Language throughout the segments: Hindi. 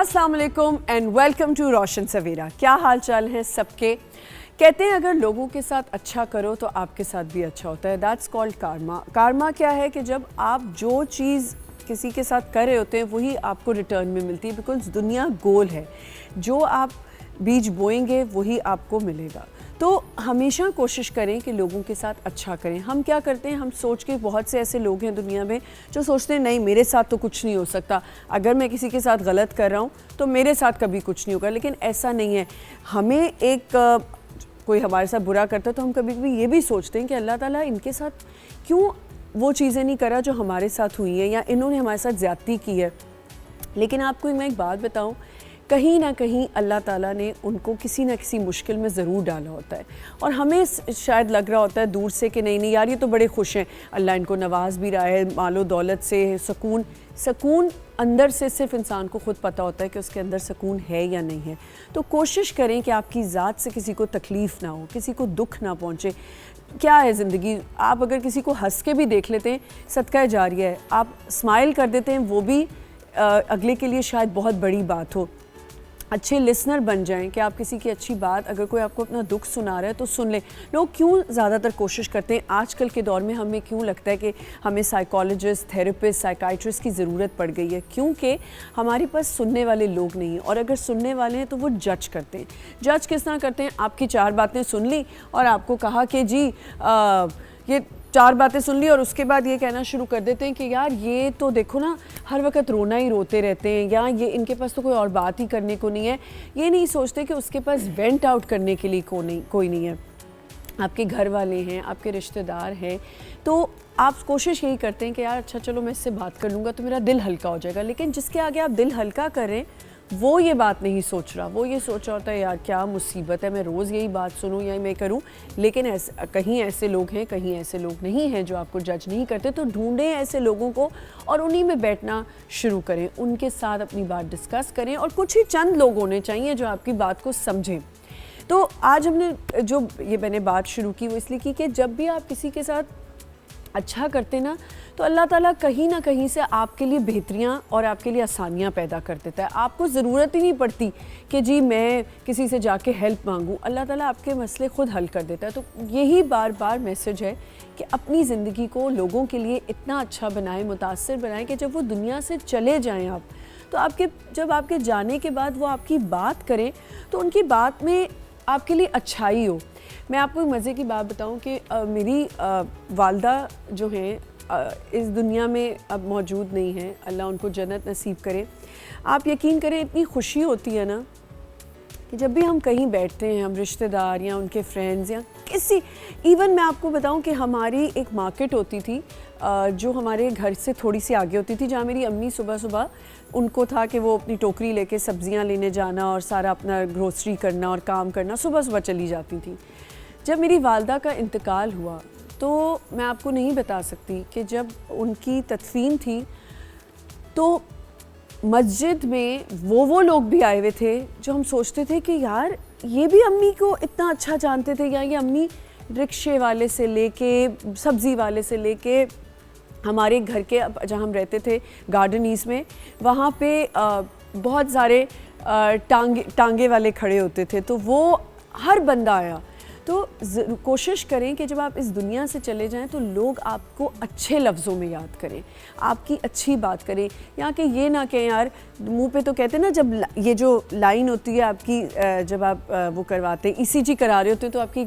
अस्सलाम वालेकुम एंड वेलकम टू रोशन सवेरा। क्या हाल चाल है सबके। कहते हैं अगर लोगों के साथ अच्छा करो तो आपके साथ भी अच्छा होता है। That's called Karma. कार्मा क्या है कि जब आप जो चीज़ किसी के साथ कर रहे होते हैं वही आपको रिटर्न में मिलती है, बिकॉज दुनिया गोल है। जो आप बीज बोएंगे वही आपको मिलेगा। तो हमेशा कोशिश करें कि लोगों के साथ अच्छा करें। हम क्या करते हैं, हम सोच के, बहुत से ऐसे लोग हैं दुनिया में जो सोचते हैं नहीं मेरे साथ तो कुछ नहीं हो सकता, अगर मैं किसी के साथ गलत कर रहा हूँ तो मेरे साथ कभी कुछ नहीं होगा। लेकिन ऐसा नहीं है। हमें कोई हमारे साथ बुरा करता है तो हम कभी कभी ये भी सोचते हैं कि अल्लाह ताला इनके साथ क्यों वो चीज़ें नहीं करा जो हमारे साथ हुई हैं, या इन्होंने हमारे साथ ज़्यादती की है। लेकिन आपको मैं एक बात बताऊँ, कहीं ना कहीं अल्लाह ताला ने उनको किसी ना किसी मुश्किल में ज़रूर डाला होता है। और हमें शायद लग रहा होता है दूर से कि नहीं यार ये तो बड़े खुश हैं, अल्लाह इनको नवाज भी रहा है मालो दौलत से, सुकून अंदर से सिर्फ इंसान को ख़ुद पता होता है कि उसके अंदर सुकून है या नहीं है। तो कोशिश करें कि आपकी ज़ात से किसी को तकलीफ़ ना हो, किसी को दुख ना पहुँचे। क्या है ज़िंदगी, आप अगर किसी को हंस के भी देख लेते हैं सदका जारिया है। आप स्माइल कर देते हैं वो भी अगले के लिए शायद बहुत बड़ी बात हो। अच्छे लिसनर बन जाएं कि आप किसी की अच्छी बात, अगर कोई आपको अपना दुख सुना रहा है तो सुन लें। लोग क्यों ज़्यादातर कोशिश करते हैं आजकल के दौर में, हमें क्यों लगता है कि हमें साइकोलॉजिस्ट, थेरेपिस्ट, साइकाइट्रिस्ट की ज़रूरत पड़ गई है, क्योंकि हमारे पास सुनने वाले लोग नहीं हैं। और अगर सुनने वाले हैं तो वो जज करते हैं। जज किस तरह करते हैं, आपकी 4 बातें सुन ली और आपको कहा कि जी ये 4 बातें सुन ली और उसके बाद ये कहना शुरू कर देते हैं कि यार ये तो देखो ना हर वक्त रोना ही रोते रहते हैं, या ये इनके पास तो कोई और बात ही करने को नहीं है। ये नहीं सोचते कि उसके पास वेंट आउट करने के लिए कोई नहीं है। आपके घर वाले हैं, आपके रिश्तेदार हैं, तो आप कोशिश यही करते हैं कि यार अच्छा चलो मैं इससे बात कर लूँगा तो मेरा दिल हल्का हो जाएगा। लेकिन जिसके आगे आप दिल हल्का करें वो ये बात नहीं सोच रहा, वो ये सोच रहा होता है यार क्या मुसीबत है, मैं रोज़ यही बात सुनूं या मैं करूं। लेकिन कहीं ऐसे लोग हैं, कहीं ऐसे लोग नहीं हैं जो आपको जज नहीं करते। तो ढूंढें ऐसे लोगों को और उन्हीं में बैठना शुरू करें, उनके साथ अपनी बात डिस्कस करें। और कुछ ही चंद लोग होने चाहिए जो आपकी बात को समझें। तो आज हमने जो ये मैंने बात शुरू की वो इसलिए की कि जब भी आप किसी के साथ अच्छा करते ना तो अल्लाह ताला कहीं ना कहीं से आपके लिए बेहतरियाँ और आपके लिए आसानियाँ पैदा कर देता है। आपको ज़रूरत ही नहीं पड़ती कि जी मैं किसी से जाके हेल्प मांगूँ, अल्लाह ताला आपके मसले ख़ुद हल कर देता है। तो यही बार बार मैसेज है कि अपनी ज़िंदगी को लोगों के लिए इतना अच्छा बनाएं, मुतासिर बनाएं कि जब वो दुनिया से चले जाएँ आप, तो जब आपके जाने के बाद वो आपकी बात करें तो उनकी बात में आपके लिए अच्छाई हो। मैं आपको एक मज़े की बात बताऊं कि मेरी वालदा जो हैं इस दुनिया में अब मौजूद नहीं हैं, अल्लाह उनको जन्नत नसीब करे। आप यकीन करें इतनी खुशी होती है ना कि जब भी हम कहीं बैठते हैं, हम रिश्तेदार या उनके फ्रेंड्स या किसी, इवन मैं आपको बताऊं कि हमारी एक मार्केट होती थी जो हमारे घर से थोड़ी सी आगे होती थी, जहाँ मेरी अम्मी सुबह सुबह उनको था कि वो अपनी टोकरी लेके सब्जियां लेने जाना और सारा अपना ग्रोसरी करना और काम करना, सुबह सुबह चली जाती थी। जब मेरी वालदा का इंतकाल हुआ तो मैं आपको नहीं बता सकती कि जब उनकी तदफीन थी तो मस्जिद में वो लोग भी आए हुए थे जो हम सोचते थे कि यार ये भी अम्मी को इतना अच्छा जानते थे, या ये अम्मी रिक्शे वाले से लेके सब्ज़ी वाले से लेके हमारे घर के जहाँ हम रहते थे गार्डन ईस्ट में, वहाँ पे बहुत सारे टांगे वाले खड़े होते थे। तो वो हर बंदा आया। तो कोशिश करें कि जब आप इस दुनिया से चले जाएं तो लोग आपको अच्छे लफ्ज़ों में याद करें, आपकी अच्छी बात करें, या कि ये ना कहें यार मुंह पे तो कहते हैं ना, जब ये जो लाइन होती है आपकी, जब आप वो करवाते हैं ECG करा रहे होते हैं तो आपकी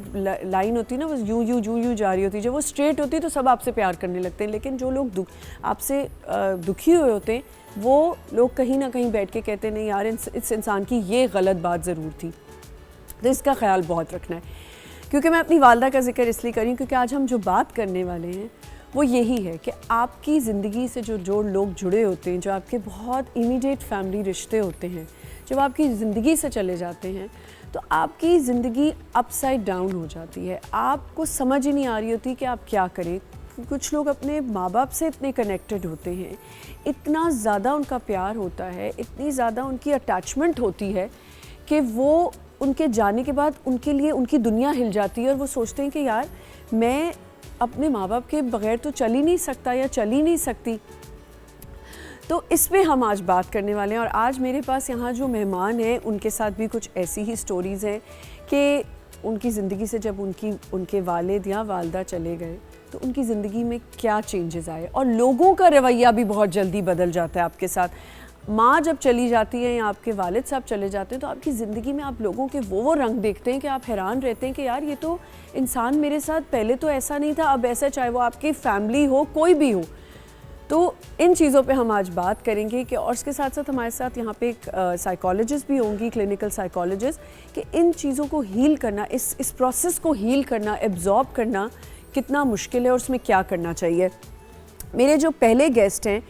लाइन होती है ना वो यूं जा रही होती है। जब वो स्ट्रेट होती है तो सब आपसे प्यार करने लगते हैं। लेकिन जो लोग आपसे दुखी हुए होते हैं वो लोग कहीं ना कहीं बैठ के कहते हैं नहीं यार इस इंसान की ये गलत बात ज़रूर थी। तो इसका ख्याल बहुत रखना है। क्योंकि मैं अपनी वालदा का जिक्र इसलिए करी क्योंकि आज हम जो बात करने वाले हैं वो यही है कि आपकी ज़िंदगी से जो लोग जुड़े होते हैं, जो आपके बहुत इमीडिएट फैमिली रिश्ते होते हैं, जब आपकी ज़िंदगी से चले जाते हैं तो आपकी ज़िंदगी अपसाइड डाउन हो जाती है। आपको समझ ही नहीं आ रही होती कि आप क्या करें। कुछ लोग अपने माँ बाप से इतने कनेक्टेड होते हैं, इतना ज़्यादा उनका प्यार होता है, इतनी ज़्यादा उनकी अटैचमेंट होती है कि वो उनके जाने के बाद उनके लिए उनकी दुनिया हिल जाती है और वो सोचते हैं कि यार मैं अपने माँ बाप के बग़ैर तो चल ही नहीं सकता या चल ही नहीं सकती। तो इस पे हम आज बात करने वाले हैं। और आज मेरे पास यहाँ जो मेहमान हैं उनके साथ भी कुछ ऐसी ही स्टोरीज़ हैं कि उनकी ज़िंदगी से जब उनके वालिद या वालदा चले गए तो उनकी ज़िंदगी में क्या चेंजेस आए, और लोगों का रवैया भी बहुत जल्दी बदल जाता है आपके साथ। माँ जब चली जाती है या आपके वालिद साहब चले जाते हैं तो आपकी ज़िंदगी में आप लोगों के वो रंग देखते हैं कि आप हैरान रहते हैं कि यार ये तो इंसान मेरे साथ पहले तो ऐसा नहीं था, अब ऐसा, चाहे वो आपकी फैमिली हो, कोई भी हो। तो इन चीज़ों पे हम आज बात करेंगे कि, और इसके साथ साथ हमारे साथ यहाँ पे एक साइकोलॉजिस्ट भी होंगी, क्लिनिकल साइकोलॉजिस्ट, कि इन चीज़ों को हील करना, इस प्रोसेस को हील करना, एब्जॉर्ब करना कितना मुश्किल है और उसमें क्या करना चाहिए। मेरे जो पहले गेस्ट हैं,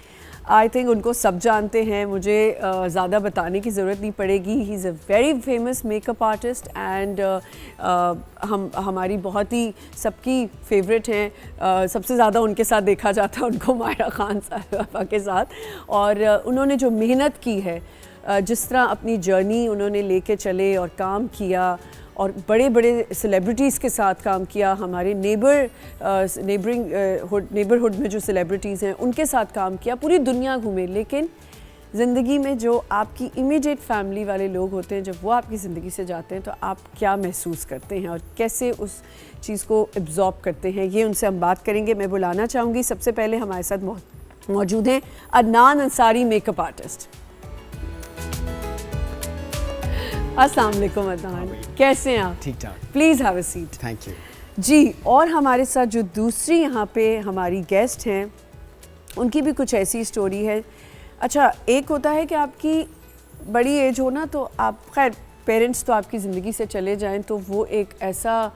आई थिंक उनको सब जानते हैं, मुझे ज़्यादा बताने की ज़रूरत नहीं पड़ेगी। He is a very famous makeup artist and हमारी बहुत ही सबकी फेवरेट हैं। सबसे ज़्यादा उनके साथ देखा जाता है उनको मायरा खान साहिबा के साथ। और उन्होंने जो मेहनत की है, जिस तरह अपनी जर्नी उन्होंने लेके चले और काम किया, और बड़े बड़े सेलिब्रिटीज़ के साथ काम किया, हमारे नेबरहुड में जो सेलिब्रिटीज़ हैं उनके साथ काम किया, पूरी दुनिया घूमे। लेकिन ज़िंदगी में जो आपकी इमीडिएट फैमिली वाले लोग होते हैं, जब वो आपकी ज़िंदगी से जाते हैं तो आप क्या महसूस करते हैं और कैसे उस चीज़ को एब्जॉर्ब करते हैं, ये उनसे हम बात करेंगे। मैं बुलाना चाहूँगी, सबसे पहले हमारे साथ मौजूद हैं अदनान अंसारी, मेकअप आर्टिस्ट। अस्सलाम वालेकुम अदनान, कैसे हैं आप? ठीक ठाक। Please have a seat. Thank you जी। और हमारे साथ जो दूसरी यहाँ पे हमारी गेस्ट हैं, उनकी भी कुछ ऐसी स्टोरी है। अच्छा, एक होता है कि आपकी बड़ी एज हो ना, तो आप, खैर पेरेंट्स तो आपकी ज़िंदगी से चले जाएं तो वो एक ऐसा,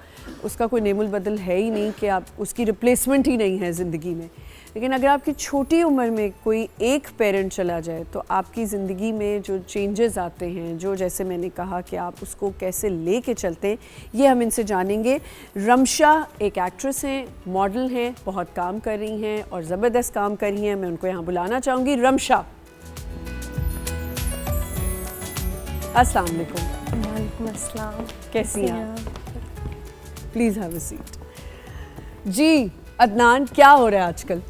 उसका कोई नेमुल बदल है ही नहीं कि आप उसकी रिप्लेसमेंट ही नहीं है ज़िंदगी में। लेकिन अगर आपकी छोटी उम्र में कोई एक पेरेंट चला जाए तो आपकी ज़िंदगी में जो चेंजेस आते हैं, जो, जैसे मैंने कहा कि आप उसको कैसे ले के चलते हैं, ये हम इनसे जानेंगे। रमशा एक एक्ट्रेस हैं, मॉडल हैं, बहुत काम कर रही हैं और ज़बरदस्त काम कर रही हैं। मैं उनको यहाँ बुलाना चाहूँगी। रमशा, अस्सलाम वालेकुम। वालेकुम अस्सलाम। कैसी हैं आप? Please have a seat. जी अदनान, क्या हो रहा है आजकल?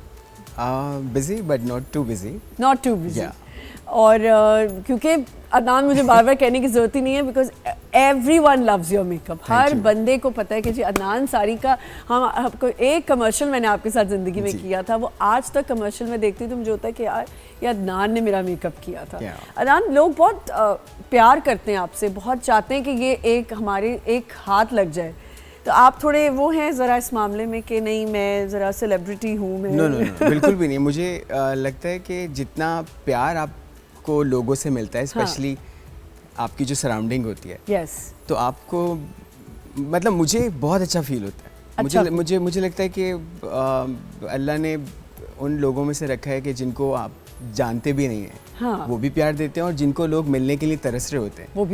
Busy but not too busy. Not too busy. और क्योंकि अदनान, मुझे बार बार कहने की ज़रूरत ही नहीं है, because everyone loves your makeup. हर बंदे को पता है कि जी अदनान अंसारी का, हम आपको एक कमर्शियल मैंने आपके साथ ज़िंदगी में किया था, वो आज तक कमर्शियल में देखती तो मुझे होता है कि यार ये अदनान ने मेरा मेकअप किया था। अदनान, लोग बहुत प्यार करते हैं आपसे, बहुत चाहते हैं कि ये एक हमारे एक हाथ लग जाए, तो आप थोड़े वो हैं ज़रा इस मामले में कि नहीं, मैं ज़रा सेलिब्रिटी हूँ? मैं नो बिल्कुल भी नहीं। मुझे लगता है कि जितना प्यार आपको लोगों से मिलता है, स्पेशली आपकी जो सराउंडिंग होती है, यस, तो आपको, मतलब मुझे बहुत अच्छा फील होता है। अच्छा। मुझे लगता है कि अल्लाह ने उन लोगों में से रखा है कि जिनको आप जानते भी नहीं हैं, हाँ, वो भी प्यार देते हैं, और जिनको लोग मिलने के लिए तरस रहे होते हैं वो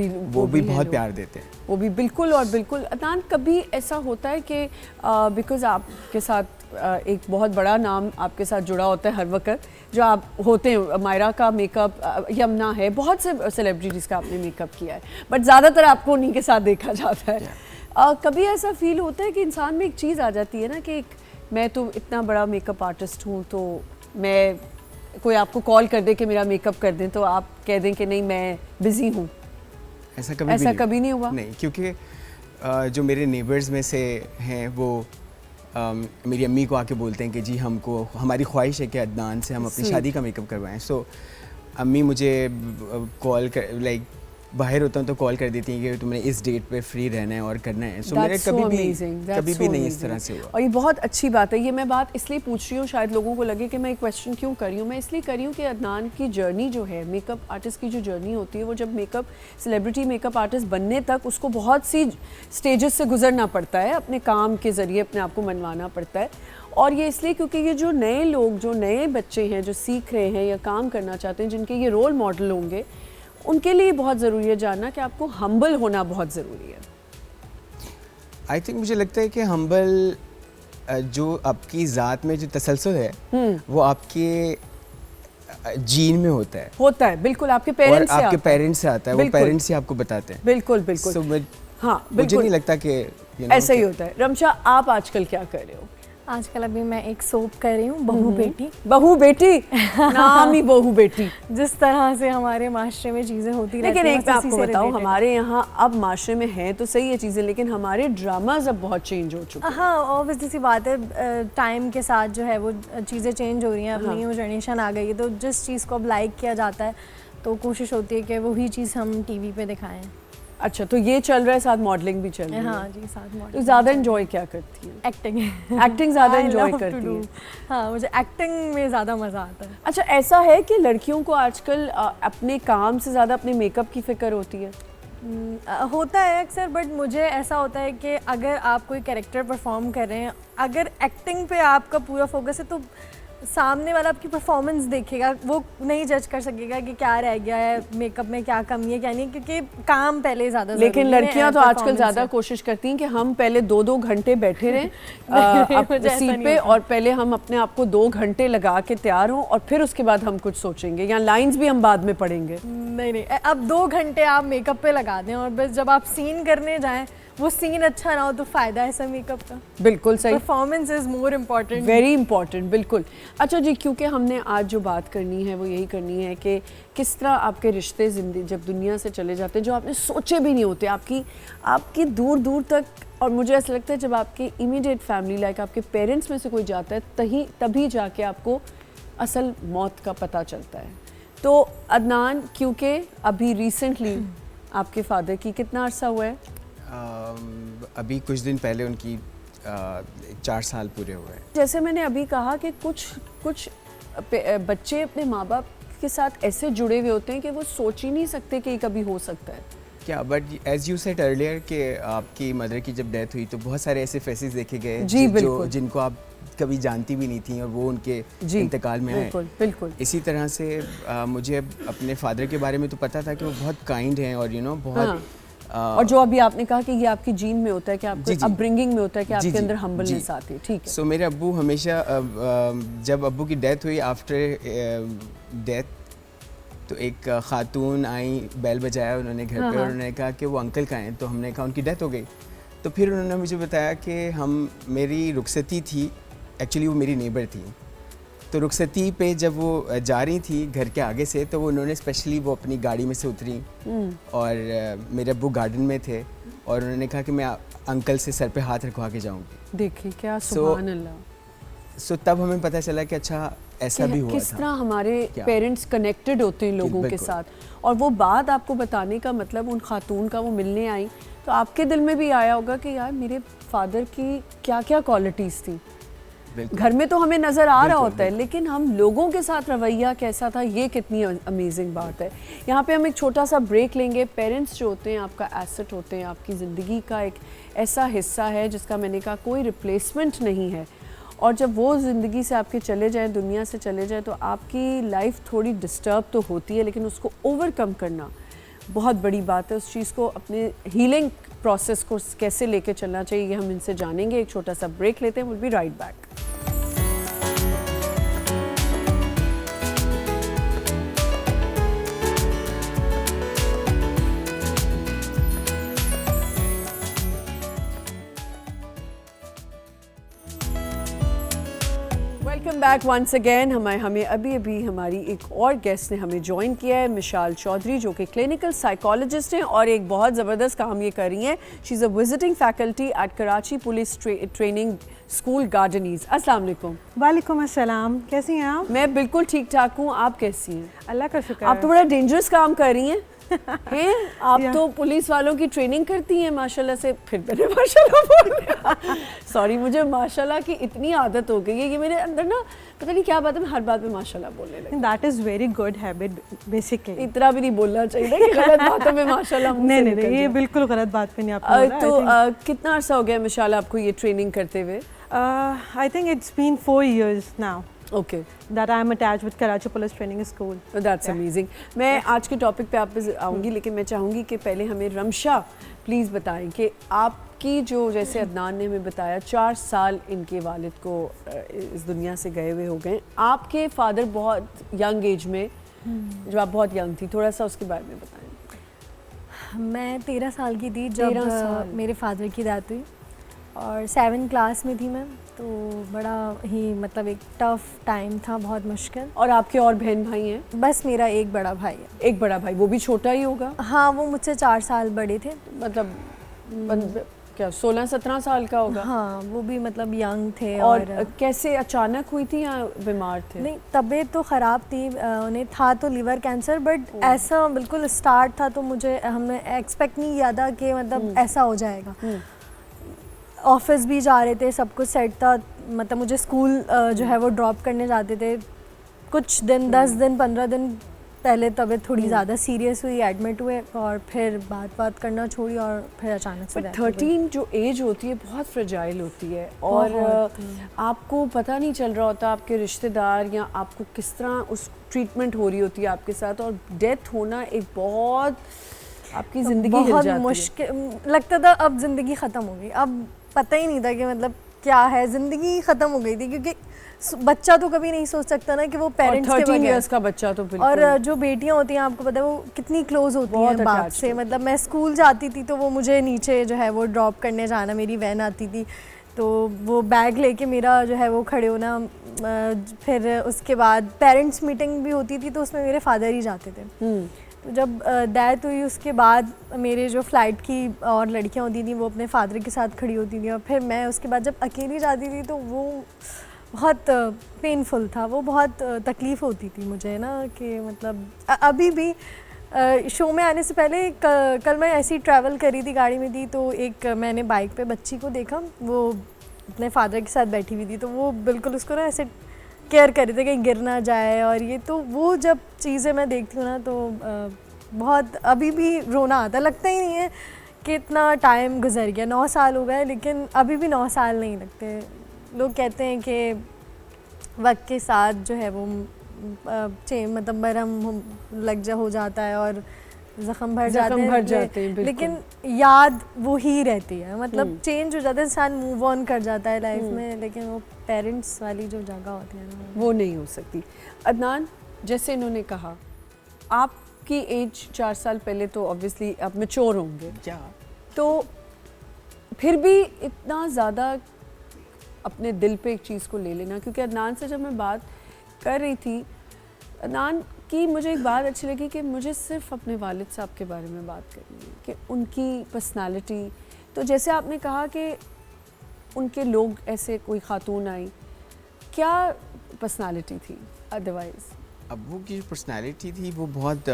भी बहुत प्यार देते हैं। वो भी बिल्कुल। और बिल्कुल अदनान, कभी ऐसा होता है कि बिकॉज़ आपके साथ एक बहुत बड़ा नाम आपके साथ जुड़ा होता है हर वक्त, जो आप होते हैं, मायरा का मेकअप, यमुना है, बहुत से सेलिब्रिटीज़ का आपने मेकअप किया है, बट ज़्यादातर आपको उन्हीं के साथ देखा जाता है। कभी ऐसा फील होता है कि इंसान में एक चीज़ आ जाती है ना कि मैं तो इतना बड़ा मेकअप आर्टिस्ट हूँ, तो मैं, कोई आपको कॉल कर दे कि मेरा मेकअप कर दें, तो आप कह दें कि नहीं मैं बिज़ी हूँ? ऐसा कभी नहीं हुआ? नहीं, क्योंकि जो मेरे नेबर्स में से हैं वो मेरी अम्मी को आके बोलते हैं कि जी हमको, हमारी ख्वाहिश है कि अदनान से हम अपनी शादी का मेकअप करवाएं। सो अम्मी मुझे कॉल कर, लाइक बाहर होता हूँ तो कॉल कर देती हैं कि तुम्हें इस डेट पे फ्री रहना है और करना है। सो मेरे कभी भी नहीं इस तरह से हुआ। और ये बहुत अच्छी बात है। ये मैं बात इसलिए पूछ रही हूँ, शायद लोगों को लगे कि मैं एक क्वेश्चन क्यों कर रही हूँ, मैं इसलिए कर रही हूँ कि अदनान की जर्नी जो है, मेकअप आर्टिस्ट की जो जर्नी होती है, वो जब मेकअप सेलिब्रिटी मेकअप आर्टिस्ट बनने तक उसको बहुत सी स्टेजेस से गुजरना पड़ता है, अपने काम के ज़रिए अपने आप को मनवाना पड़ता है। और ये इसलिए क्योंकि ये जो नए लोग, जो नए बच्चे हैं, जो सीख रहे हैं या काम करना चाहते हैं, जिनके ये रोल मॉडल होंगे, उनके लिए बहुत ज़रूरी है जानना कि आपको हम्बल होना बहुत ज़रूरी है। आई थिंक, मुझे लगता है कि हम्बल जो आपकी ज़ात में जो तसलसल है वो आपके जीन में होता है। बिल्कुल, आपके पेरेंट्स से, आपके पेरेंट्स से आता है, वो पेरेंट्स ही आपको बताते हैं। बिल्कुल। हाँ, मुझे नहीं लगता कि ऐसा ही होता है। रमशा, आप आजकल क्या कर रहे हो? आजकल अभी मैं एक सोप कर रही हूँ, बहू बेटी। बहू बेटी, नाम ही बहू बेटी। जिस तरह से हमारे माशरे में चीज़ें होती रहती हैं, लेकिन एक मैं बस इसी आपको से बताऊं, related है। हमारे यहाँ अब माशरे में है तो सही है चीज़ें, लेकिन हमारे ड्रामाज अब बहुत चेंज हो चुके हैं। हाँ, ऑब्वियसली सी बात है, टाइम के साथ जो है वो चीज़ें चेंज हो रही हैं, अब हाँ। न्यू जनरेशन आ गई है, तो जिस चीज़ को अब लाइक किया जाता है तो कोशिश होती है कि वही चीज़ हम टीवी पे दिखाएं। अच्छा, तो ये चल रहा है, साथ मॉडलिंग भी चल रही है। हाँ जी, साथ तो मॉडल। ज़्यादा एंजॉय क्या करती है? एक्टिंग। एक्टिंग ज़्यादा I एंजॉय love to करती do। है। हाँ, मुझे एक्टिंग में ज़्यादा मज़ा आता है। अच्छा, ऐसा है कि लड़कियों को आजकल अपने काम से ज़्यादा अपने मेकअप की फिक्र होती है? होता है अक्सर, बट मुझे ऐसा होता है कि अगर आप कोई कैरेक्टर परफॉर्म कर रहे हैं, अगर एक्टिंग पे आपका पूरा फोकस है तो सामने वाला आपकी परफॉर्मेंस देखेगा, वो नहीं जज कर सकेगा कि क्या रह गया है, मेकअप में क्या कमी है क्या नहीं, क्योंकि काम पहले ज़्यादा लेकिन ज़रूरी है लड़कियां तो आजकल performance ज़्यादा से। कोशिश करती हैं कि हम पहले 2-2 घंटे बैठे रहें मुझे ऐसा सीट नहीं पे, होता। और पहले हम अपने आप को 2 घंटे लगा के तैयार हों और फिर उसके बाद हम कुछ सोचेंगे, या लाइंस भी हम बाद में पढ़ेंगे। नहीं, अब 2 घंटे आप मेकअप पे लगा दें और बस जब आप सीन करने जाएं वो सीन अच्छा ना हो तो फ़ायदा है ऐसा मेकअप का। बिल्कुल सही, performance is more important. Very important, बिल्कुल। अच्छा जी, क्योंकि हमने आज जो बात करनी है वो यही करनी है कि किस तरह आपके रिश्ते जिंदगी जब दुनिया से चले जाते हैं, जो आपने सोचे भी नहीं होते, आपकी दूर दूर तक, और मुझे ऐसा लगता है जब आपके इमीडिएट फैमिली लाइक आपके पेरेंट्स में से कोई जाता है तभी जाके आपको असल मौत का पता चलता है। तो अदनान, क्योंकि अभी रिसेंटली आपके फादर की कितना अरसा हुआ है? अभी कुछ दिन पहले उनकी 4 साल पूरे हुए हैं। जैसे मैंने अभी कहा कि कुछ बच्चे अपने माँ बाप के साथ ऐसे जुड़े हुए होते हैं कि वो सोच ही नहीं सकते कि ये कभी हो सकता है। क्या, but as you said earlier कि आपकी मदर की जब डेथ हुई तो बहुत सारे ऐसे फेसेस देखे गए जी, बिल्कुल। जिनको आप कभी जानती भी नहीं थी और वो उनके जी, इंतकाल में आए। बिल्कुल बिल्कुल। इसी तरह से मुझे अपने फादर के बारे में तो पता था कि वो बहुत काइंड हैं और बहुत और जो अभी आपने कहा कि ये आपकी जीन में होता है, कि आपके जी। अपब्रिंगिंग में होता है कि जी, आपके जी, अंदर हम्बलनेस जी। आती है, ठीक है। सो मेरे अब्बू हमेशा जब अब्बू की डेथ हुई, आफ्टर डेथ तो एक खातून आई, बेल बजाया उन्होंने घर पे, और उन्होंने कहा कि वो अंकल का हैं, तो हमने कहा उनकी डेथ हो गई। तो फिर उन्होंने मुझे बताया कि मेरी रुखसती थी, एक्चुअली वो मेरी नेबर थी, तो रुखसती पे जब वो जा रही थी घर के आगे से, तो वो उन्होंने स्पेशली वो अपनी गाड़ी में से उतरी और मेरे अब्बू गार्डन में थे और उन्होंने कहा कि मैं अंकल से सर पे हाथ रखवा के जाऊंगी। देखिए क्या, सुभान अल्लाह। सो तब हमें पता चला कि अच्छा ऐसा भी हुआ किस था। तरह हमारे क्या? पेरेंट्स कनेक्टेड होते हैं लोगों के बिल्कुल। साथ, और वो बात आपको बताने का मतलब उन खातून का, वो मिलने आई तो आपके दिल में भी आया होगा कि यार मेरे फादर की क्या क्या क्वालिटीज़ थी। बिल्कुल। घर में तो हमें नज़र आ रहा बिल्कुल, होता है, लेकिन हम लोगों के साथ रवैया कैसा था, ये कितनी अमेजिंग बात है। यहाँ पे हम एक छोटा सा ब्रेक लेंगे। पेरेंट्स जो होते हैं आपका एसेट होते हैं, आपकी ज़िंदगी का एक ऐसा हिस्सा है जिसका मैंने कहा कोई रिप्लेसमेंट नहीं है, और जब वो ज़िंदगी से आपके चले जाएँ, दुनिया से चले जाएँ, तो आपकी लाइफ थोड़ी डिस्टर्ब तो होती है, लेकिन उसको ओवरकम करना बहुत बड़ी बात है। उस चीज़ को, अपने हीलिंग प्रोसेस को कैसे लेके चलना चाहिए, ये हम इनसे जानेंगे। एक छोटा सा ब्रेक लेते हैं, will be right back. Welcome back once again. हमें अभी हमारी एक और गेस्ट ने हमें ज्वाइन किया है, मिशाल चौधरी, जो कि क्लिनिकल साइकोलॉजिस्ट हैं और एक बहुत ज़बरदस्त काम ये कर रही हैं। She is a visiting faculty at Karachi police training school गार्डनीज़। अस्सलाम वालेकुम। वालेकुम अस्सलाम, कैसी हैं आप? मैं बिल्कुल ठीक ठाक हूँ, आप कैसी हैं? अल्लाह का शुक्र आप तो बड़ा डेंजरस काम कर रही हैं। हैं आप या। तो पुलिस वालों की ट्रेनिंग करती हैं माशाल्लाह से। फिर मैंने माशाल्लाह बोल दिया, सॉरी, मुझे माशाल्लाह की इतनी आदत हो गई है कि मेरे अंदर ना पता नहीं क्या बात है, मैं हर बात में माशाल्लाह बोलने लगी। That is very good habit basically. इतना भी नहीं बोलना चाहिए कि गलत बातों में माशाल्लाह मुंह से नहीं, निकल ये जाए। बिल्कुल गलत बात पे नहीं आपने बोला। तो कितना अरसा हो गया मिशाल आपको ये ट्रेनिंग करते हुए? I think it's been 4 years now okay, that I am attached with Karachi Police Training School. That's amazing. मैं आज के टॉपिक पे आप पे आऊँगी, लेकिन मैं चाहूँगी कि पहले हमें रमशा प्लीज़ बताएं कि आपकी जो, जैसे अदनान ने हमें बताया 4 साल इनके वालिद को इस दुनिया से गए हुए हो गए, आपके फादर बहुत यंग एज में, जब आप बहुत यंग थी, थोड़ा सा उसके बारे में बताएं। मैं 13 साल की थी 13 जब साल। मेरे फादर की डेथ हुई। और 7 क्लास में थी मैं, तो बड़ा ही मतलब एक टफ टाइम था, बहुत मुश्किल। और आपके और बहन भाई हैं? बस मेरा एक बड़ा भाई है। एक बड़ा भाई, वो भी छोटा ही होगा? हाँ, वो मुझसे 4 साल बड़े थे। मतलब क्या 16-17 साल का होगा? हाँ, वो भी मतलब यंग थे। और कैसे अचानक हुई थी या बीमार थे? नहीं, तबीयत तो ख़राब थी, उन्हें था तो लिवर कैंसर, बट ऐसा बिल्कुल स्टार्ट था, तो मुझे हमने एक्सपेक्ट नहीं किया था कि मतलब ऐसा हो जाएगा। ऑफिस भी जा रहे थे, सब कुछ सेट था, मतलब मुझे स्कूल जो है वो ड्रॉप करने जाते थे। कुछ दिन 10 दिन 15 दिन पहले तबीयत थोड़ी ज़्यादा सीरियस हुई, एडमिट हुए, और फिर बात करना छोड़ी, और फिर अचानक से 13 जो एज होती है बहुत फ्रेजाइल होती है, और आपको पता नहीं चल रहा होता आपके रिश्तेदार या आपको किस तरह उस ट्रीटमेंट हो रही होती है आपके साथ, और डेथ होना एक बहुत आपकी ज़िंदगी हिल बहुत जाती मुश्किल लगता था। अब ज़िंदगी ख़त्म हो गई, अब पता ही नहीं था कि मतलब क्या है, ज़िंदगी ख़त्म हो गई थी, क्योंकि बच्चा तो कभी नहीं सोच सकता ना कि वो पेरेंट्स के 13 इयर्स का बच्चा तो बिल्कुल। और जो बेटियां होती हैं, आपको पता है वो कितनी क्लोज होती हैं बाप से। मतलब मैं स्कूल जाती थी तो वो मुझे नीचे जो है वो ड्रॉप करने जाना, मेरी वैन आती थी, तो वो बैग लेके मेरा जो है वो खड़े होना। फिर उसके बाद पेरेंट्स मीटिंग भी होती थी, तो उसमें मेरे फादर ही जाते थे। तो जब डेथ हुई उसके बाद मेरे जो फ़्लाइट की और लड़कियां होती थी वो अपने फादर के साथ खड़ी होती थी, और फिर मैं उसके बाद जब अकेली जाती थी तो वो बहुत पेनफुल था, वो बहुत तकलीफ़ होती थी मुझे ना, कि मतलब अभी भी शो में आने से पहले कल मैं ऐसी ट्रैवल करी थी, गाड़ी में थी, तो एक मैंने बाइक पे बच्ची को देखा, वो अपने फादर के साथ बैठी हुई थी, तो वो बिल्कुल उसको ना ऐसे केयर कर रहे थे कहीं गिर ना जाए, और ये तो वो जब चीज़ें मैं देखती हूँ ना तो बहुत अभी भी रोना आता, लगता ही नहीं है कि इतना टाइम गुजर गया, 9 साल हो गए, लेकिन अभी भी 9 साल नहीं लगते। लोग कहते हैं कि वक्त के साथ जो है वो मतलब मरहम हो जाता है और ज़ख्म भर जाते हैं, लेकिन याद वो ही रहती है, मतलब चेंज हो जाता है, इंसान मूव ऑन कर जाता है लाइफ में, लेकिन वो पेरेंट्स वाली जो जगह होती है ना वो नहीं हो सकती। अदनान, जैसे इन्होंने कहा आपकी एज 4 साल पहले, तो ऑब्वियसली आप मैच्योर होंगे, तो फिर भी इतना ज़्यादा अपने दिल पे एक चीज़ को ले लेना, क्योंकि अदनान से जब मैं बात कर रही थी, अदनान की मुझे एक बात अच्छी लगी कि मुझे सिर्फ अपने वालिद साहब के बारे में बात करनी है, कि उनकी पर्सनालिटी, तो जैसे आपने कहा कि उनके लोग ऐसे कोई खातून आई, क्या पर्सनालिटी थी? अदरवाइज अब्बू की जो पर्सनालिटी थी वो बहुत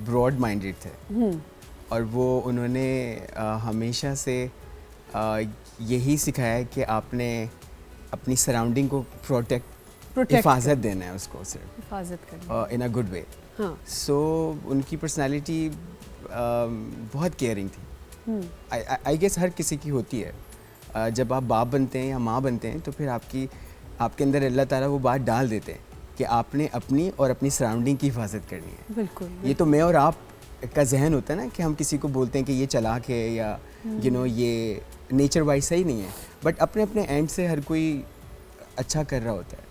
ब्रॉड माइंडेड थे, और वो उन्होंने हमेशा से यही सिखाया कि आपने अपनी सराउंडिंग को हिफाजत देना है, उसको सिर्फ हिफाजत करना इन अ गुड वे। सो उनकी पर्सनालिटी बहुत केयरिंग थी। आई गेस हर किसी की होती है, जब आप बाप बनते हैं या माँ बनते हैं तो फिर आपके अंदर अल्लाह ताला वो बात डाल देते हैं कि आपने अपनी और अपनी सराउंडिंग की हिफाजत करनी है। बिल्कुल। ये तो मैं और आप का जहन होता है ना कि हम किसी को बोलते हैं कि ये चालाक है या ये नेचर वाइज सही नहीं है, बट अपने अपने एंड से हर कोई अच्छा कर रहा होता है,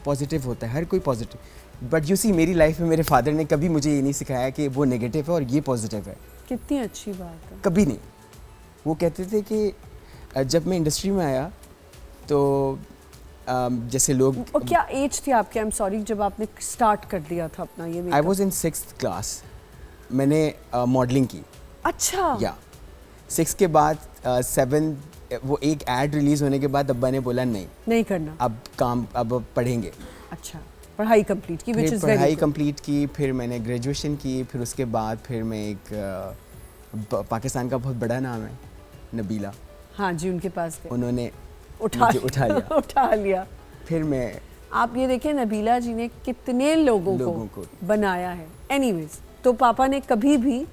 पॉजिटिव होता है, हर कोई पॉजिटिव। बट यू सी मेरी लाइफ में मेरे फादर ने कभी मुझे ये नहीं सिखाया कि वो नेगेटिव है और ये पॉजिटिव है। कितनी अच्छी बात है। कभी नहीं। वो कहते थे कि जब मैं इंडस्ट्री में आया तो जैसे लोग, और क्या एज थी आपके, आई एम सॉरी, जब आपने स्टार्ट कर दिया था अपना ये? I was in 6th class, मैंने मॉडलिंग की। अच्छा। या 6 के बाद 7 वो एक ऐड रिलीज होने के बाद अब्बा ने बोला नहीं करना, अब पढ़ेंगे। अच्छा, पढ़ाई कंप्लीट की, फिर पढ़ाई कंप्लीट की, फिर मैंने ग्रेजुएशन की, फिर उसके बाद फिर मैं एक पाकिस्तान का बहुत बड़ा नाम है नबीला, हाँ जी, उनके पास गए, उन्होंने उठा लिया उठा लिया। फिर मैं, आप ये देखें नबीला जी ने कितने लोगों को बनाया है। एनीवेज, तो पापा ने कभी भी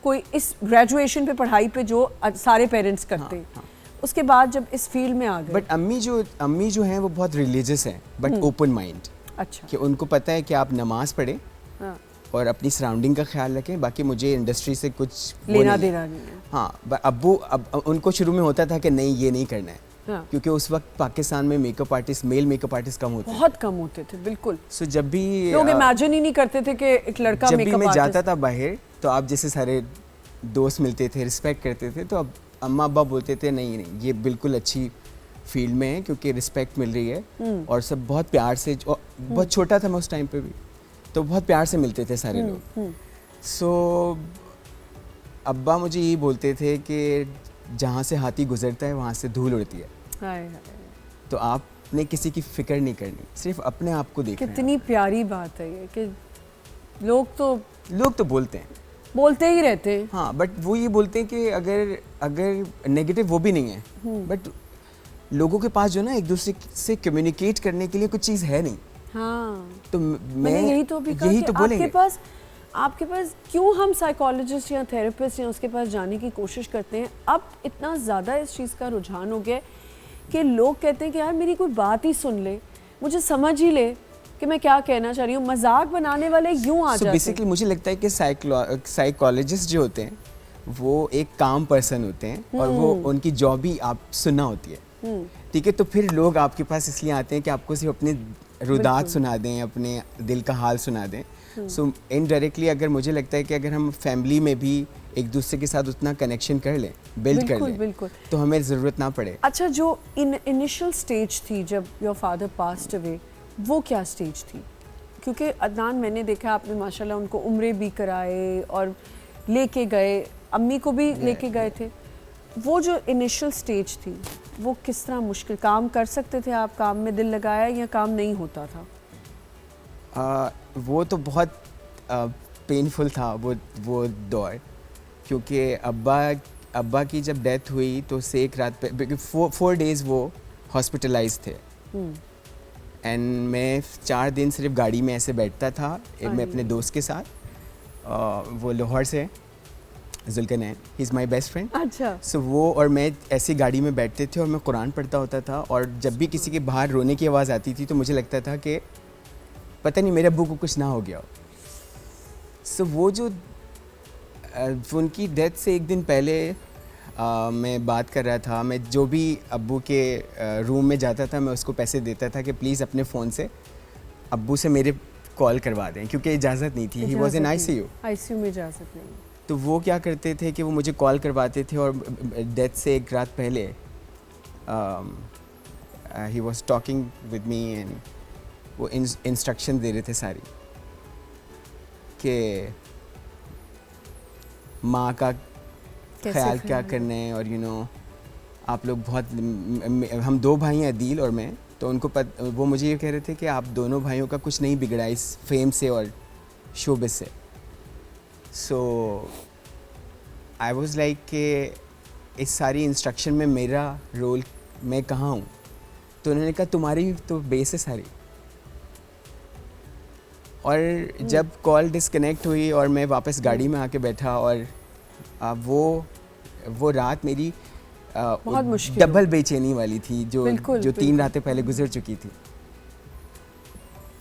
कोई इस ग्रेजुएशन पे, पढ़ाई पे जो सारे पेरेंट्स करते, हाँ। उसके बाद जब इस फील्ड में आ गए, बट अम्मी जो हैं वो बहुत रिलीजियस हैं, बट ओपन माइंड। अच्छा। कि उनको पता है कि आप नमाज पढ़ें, हाँ, और अपनी सराउंडिंग का ख्याल रखें, बाकी मुझे इंडस्ट्री से कुछ लेना देना नहीं है। हाँ, अब्बू उनको शुरू में होता था कि नहीं ये नहीं करना है, हाँ। क्योंकि उस वक्त पाकिस्तान में makeup artist, male makeup artist कम होते, बहुत कम होते थे, बिल्कुल। सो जब भी लोग इमेजिन ही नहीं करते थे कि एक लड़का जब मेकअप भी मैं आर्टिस्ट। जाता था बाहर, तो आप जैसे सारे दोस्त मिलते थे, रिस्पेक्ट करते थे, तो अब अम्मा अब्बा बोलते थे नहीं नहीं ये बिल्कुल अच्छी फील्ड में है क्योंकि रिस्पेक्ट मिल रही है और सब बहुत प्यार से बहुत छोटा था मैं उस टाइम पे भी, तो बहुत प्यार से मिलते थे सारे लोग। सो अब्बा मुझे यही बोलते थे कि जहाँ से हाथी गुजरता है वहाँ से धूल उड़ती है, हाय हाय, तो आपने किसी की फिक्र नहीं करनी, सिर्फ अपने आप को देखना है। कितनी प्यारी बात है ये कि लोग तो बोलते हैं, बोलते ही रहते हैं। हाँ, बट वो ये बोलते हैं कि अगर नेगेटिव वो भी नहीं है, बट लोगों के पास जो ना एक दूसरे से कम्युनिकेट करने के लिए कुछ चीज़ है नहीं। हाँ, तो मैंने यही तो भी कहा यही कि तो बोलेंगे। आपके पास क्यों हम साइकोलॉजिस्ट या थेरेपिस्ट या उसके पास जाने की कोशिश करते हैं। अब इतना ज़्यादा इस चीज़ का रुझान हो गया है कि लोग कहते हैं कि यार मेरी कोई बात ही सुन ले, मुझे समझ ही ले कि मैं क्या कहना चाह रही हूँ। मजाक बनाने वाले यूँ आ जाते हैं। बेसिकली मुझे लगता है कि साइकोलॉजिस्ट जो होते हैं वो एक काम पर्सन होते हैं और वो उनकी जॉब ही आप सुनना होती है, ठीक है। तो फिर लोग आपके पास इसलिए आते हैं कि आपको सिर्फ अपने रुदात सुना दें, अपने दिल का हाल सुना दें। सो इनडायरेक्टली अगर मुझे लगता है कि अगर हम फैमिली में भी एक दूसरे के साथ उतना कनेक्शन कर लें, बिल्ड कर लें, बिल्कुल, तो हमें ज़रूरत ना पड़े। अच्छा, जो इनिशियल स्टेज थी जब योर फादर पास्ड अवे, वो क्या स्टेज थी? क्योंकि अदनान मैंने देखा आपने माशाल्लाह उनको उम्रे भी कराए और लेके गए, अम्मी को भी लेके गए थे। वो जो इनिशियल स्टेज थी वो किस तरह मुश्किल, काम कर सकते थे आप, काम में दिल लगाया या काम नहीं होता था? वो तो बहुत पेनफुल था वो दौर, क्योंकि अब्बा की जब डेथ हुई तो उससे एक रात पे 4 डेज़ वो हॉस्पिटलाइज थे एंड मैं 4 दिन सिर्फ गाड़ी में ऐसे बैठता था मैं अपने दोस्त के साथ, वो लाहौर से Zulqarnain, he is my best friend. अच्छा। सो वो और मैं ऐसी गाड़ी में बैठते थे और मैं कुरान पढ़ता होता था और जब भी किसी के बाहर रोने की आवाज़ आती थी तो मुझे लगता था कि पता नहीं मेरे अब्बू को कुछ ना हो गया हो। सो वो जो उनकी डेथ से एक दिन पहले मैं बात कर रहा था, मैं जो भी अब्बू के रूम में जाता था मैं उसको पैसे देता था कि प्लीज़ अपने फ़ोन से अब्बू से मेरे कॉल करवा दें, क्योंकि इजाज़त नहीं थी, ही वॉज इन ICU में इजाज़त नहीं। तो वो क्या करते थे कि वो मुझे कॉल करवाते थे और डेथ से एक रात पहले he was talking with me and वो इंस्ट्रक्शन दे रहे थे सारी कि माँ का ख्याल क्या करना है और आप लोग बहुत, हम 2 भाई हैं अदील और मैं, तो उनको वो मुझे ये कह रहे थे कि आप दोनों भाइयों का कुछ नहीं बिगड़ा इस फेम से और शोबिस से। सो आई वॉज लाइक कि इस सारी इंस्ट्रक्शन में मेरा रोल मैं कहाँ हूँ, तो उन्होंने कहा तुम्हारी तो बेस है सारी। और जब कॉल डिस्कनेक्ट हुई और मैं वापस गाड़ी में आके बैठा और वो रात मेरी बहुत मुश्किल, डबल बेचैनी वाली थी जो 3 रातें पहले गुजर चुकी थी।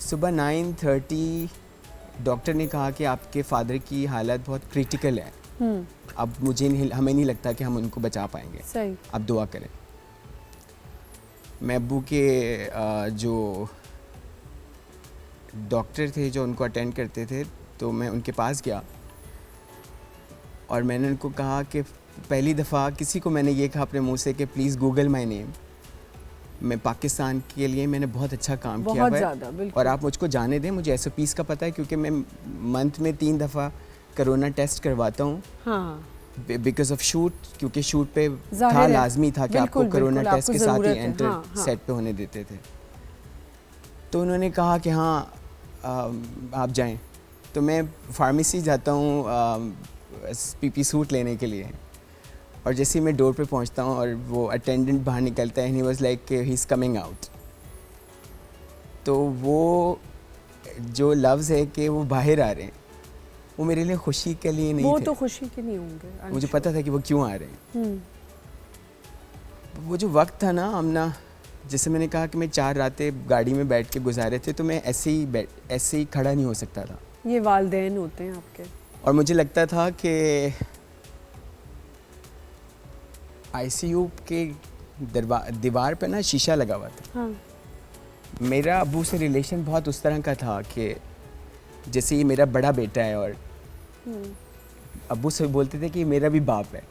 सुबह 9:30 डॉक्टर ने कहा कि आपके फादर की हालत बहुत क्रिटिकल है, अब हमें नहीं लगता कि हम उनको बचा पाएंगे, सही, आप दुआ करें। मैं अब्बू के जो डॉक्टर थे जो उनको अटेंड करते थे, तो मैं उनके पास गया और मैंने उनको कहा कि पहली दफ़ा किसी को मैंने ये कहा अपने मुंह से कि प्लीज़ गूगल माय नेम, मैं पाकिस्तान के लिए मैंने बहुत अच्छा काम किया है और आप मुझको जाने दें, मुझे SOPs का पता है क्योंकि मैं मंथ में 3 दफ़ा कोरोना टेस्ट करवाता हूँ बिकॉज ऑफ शूट, क्योंकि शूट पे था लाजमी था कि आपको कोरोना टेस्ट के साथ ही एंटर सेट पे होने देते थे। तो उन्होंने कहा कि हाँ आप जाएं, तो मैं फार्मेसी जाता हूँ PP सूट लेने के लिए और जैसे ही मैं डोर पे पहुंचता हूँ और वो अटेंडेंट बाहर निकलता है, he was like he is coming out. तो वो जो लफ्ज़ है कि वो बाहर आ रहे हैं, वो मेरे लिए खुशी के लिए नहीं थे, वो तो खुशी के नहीं होंगे, मुझे पता था कि वो क्यों आ रहे हैं। वो जो वक्त था ना हमना, जैसे मैंने कहा कि मैं 4 रातें गाड़ी में बैठ के गुजारे थे, तो मैं ऐसे ही खड़ा नहीं हो सकता था। ये वालिदैन होते हैं आपके। और मुझे लगता था कि ICU के दीवार पे ना शीशा लगा हुआ था। हाँ। मेरा अब्बू से रिलेशन बहुत उस तरह का था कि जैसे ये मेरा बड़ा बेटा है और अब्बू से बोलते थे कि मेरा भी बाप है।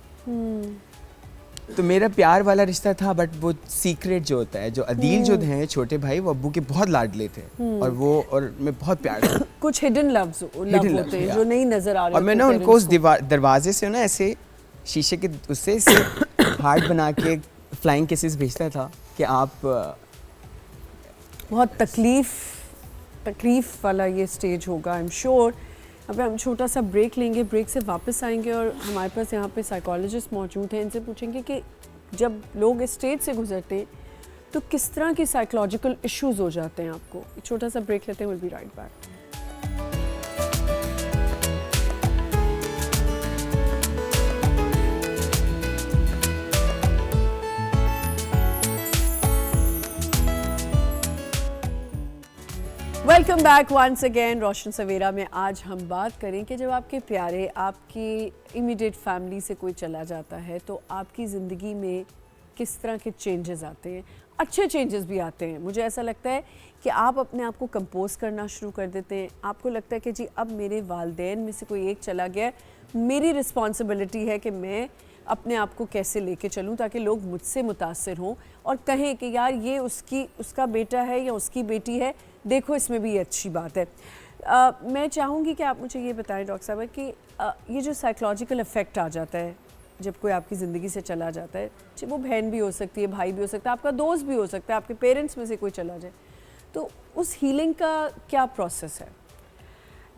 तो मेरा प्यार वाला रिश्ता था, बट वो सीक्रेट जो होता है, जो अदील जो हैं छोटे भाई, वो अब्बू के बहुत लाडले थे और मैं बहुत प्यार था। कुछ हिडन लव होते हैं जो नहीं नजर आ रहे। और मैं ना उनको उस दरवाजे से ना ऐसे शीशे के उससे ऐसे हार्ट बना के फ्लाइंग किसेस भेजता था कि आप बहुत तकलीफ वाला ये स्टेज होगा, आई एम श्योर। अब हम छोटा सा ब्रेक लेंगे, ब्रेक से वापस आएंगे और हमारे पास यहाँ पे साइकोलॉजिस्ट मौजूद हैं, इनसे पूछेंगे कि जब लोग इस स्टेज से गुजरते हैं तो किस तरह की साइकोलॉजिकल इश्यूज हो जाते हैं आपको। एक छोटा सा ब्रेक लेते हैं, will be right back. Welcome back once again. Roshan Savera में आज हम बात करें कि जब आपके प्यारे, आपकी इमीडिएट फैमिली से कोई चला जाता है तो आपकी ज़िंदगी में किस तरह के चेंजेस आते हैं। अच्छे चेंजेस भी आते हैं। मुझे ऐसा लगता है कि आप अपने आप को कंपोज करना शुरू कर देते हैं। आपको लगता है कि जी अब मेरे वालिदैन में से कोई एक चला गया है, मेरी रिस्पॉन्सिबिलिटी है कि मैं अपने आप को कैसे लेके चलूँ ताकि लोग मुझसे मुतासिर हों और कहें कि यार ये उसका बेटा है या उसकी बेटी है, देखो इसमें भी ये अच्छी बात है। मैं चाहूँगी कि आप मुझे ये बताएं डॉक्टर साहब कि ये जो साइकोलॉजिकल इफ़ेक्ट आ जाता है जब कोई आपकी ज़िंदगी से चला जाता है, वो बहन भी हो सकती है, भाई भी हो सकता है, आपका दोस्त भी हो सकता है, आपके पेरेंट्स में से कोई चला जाए, तो उस हीलिंग का क्या प्रोसेस है?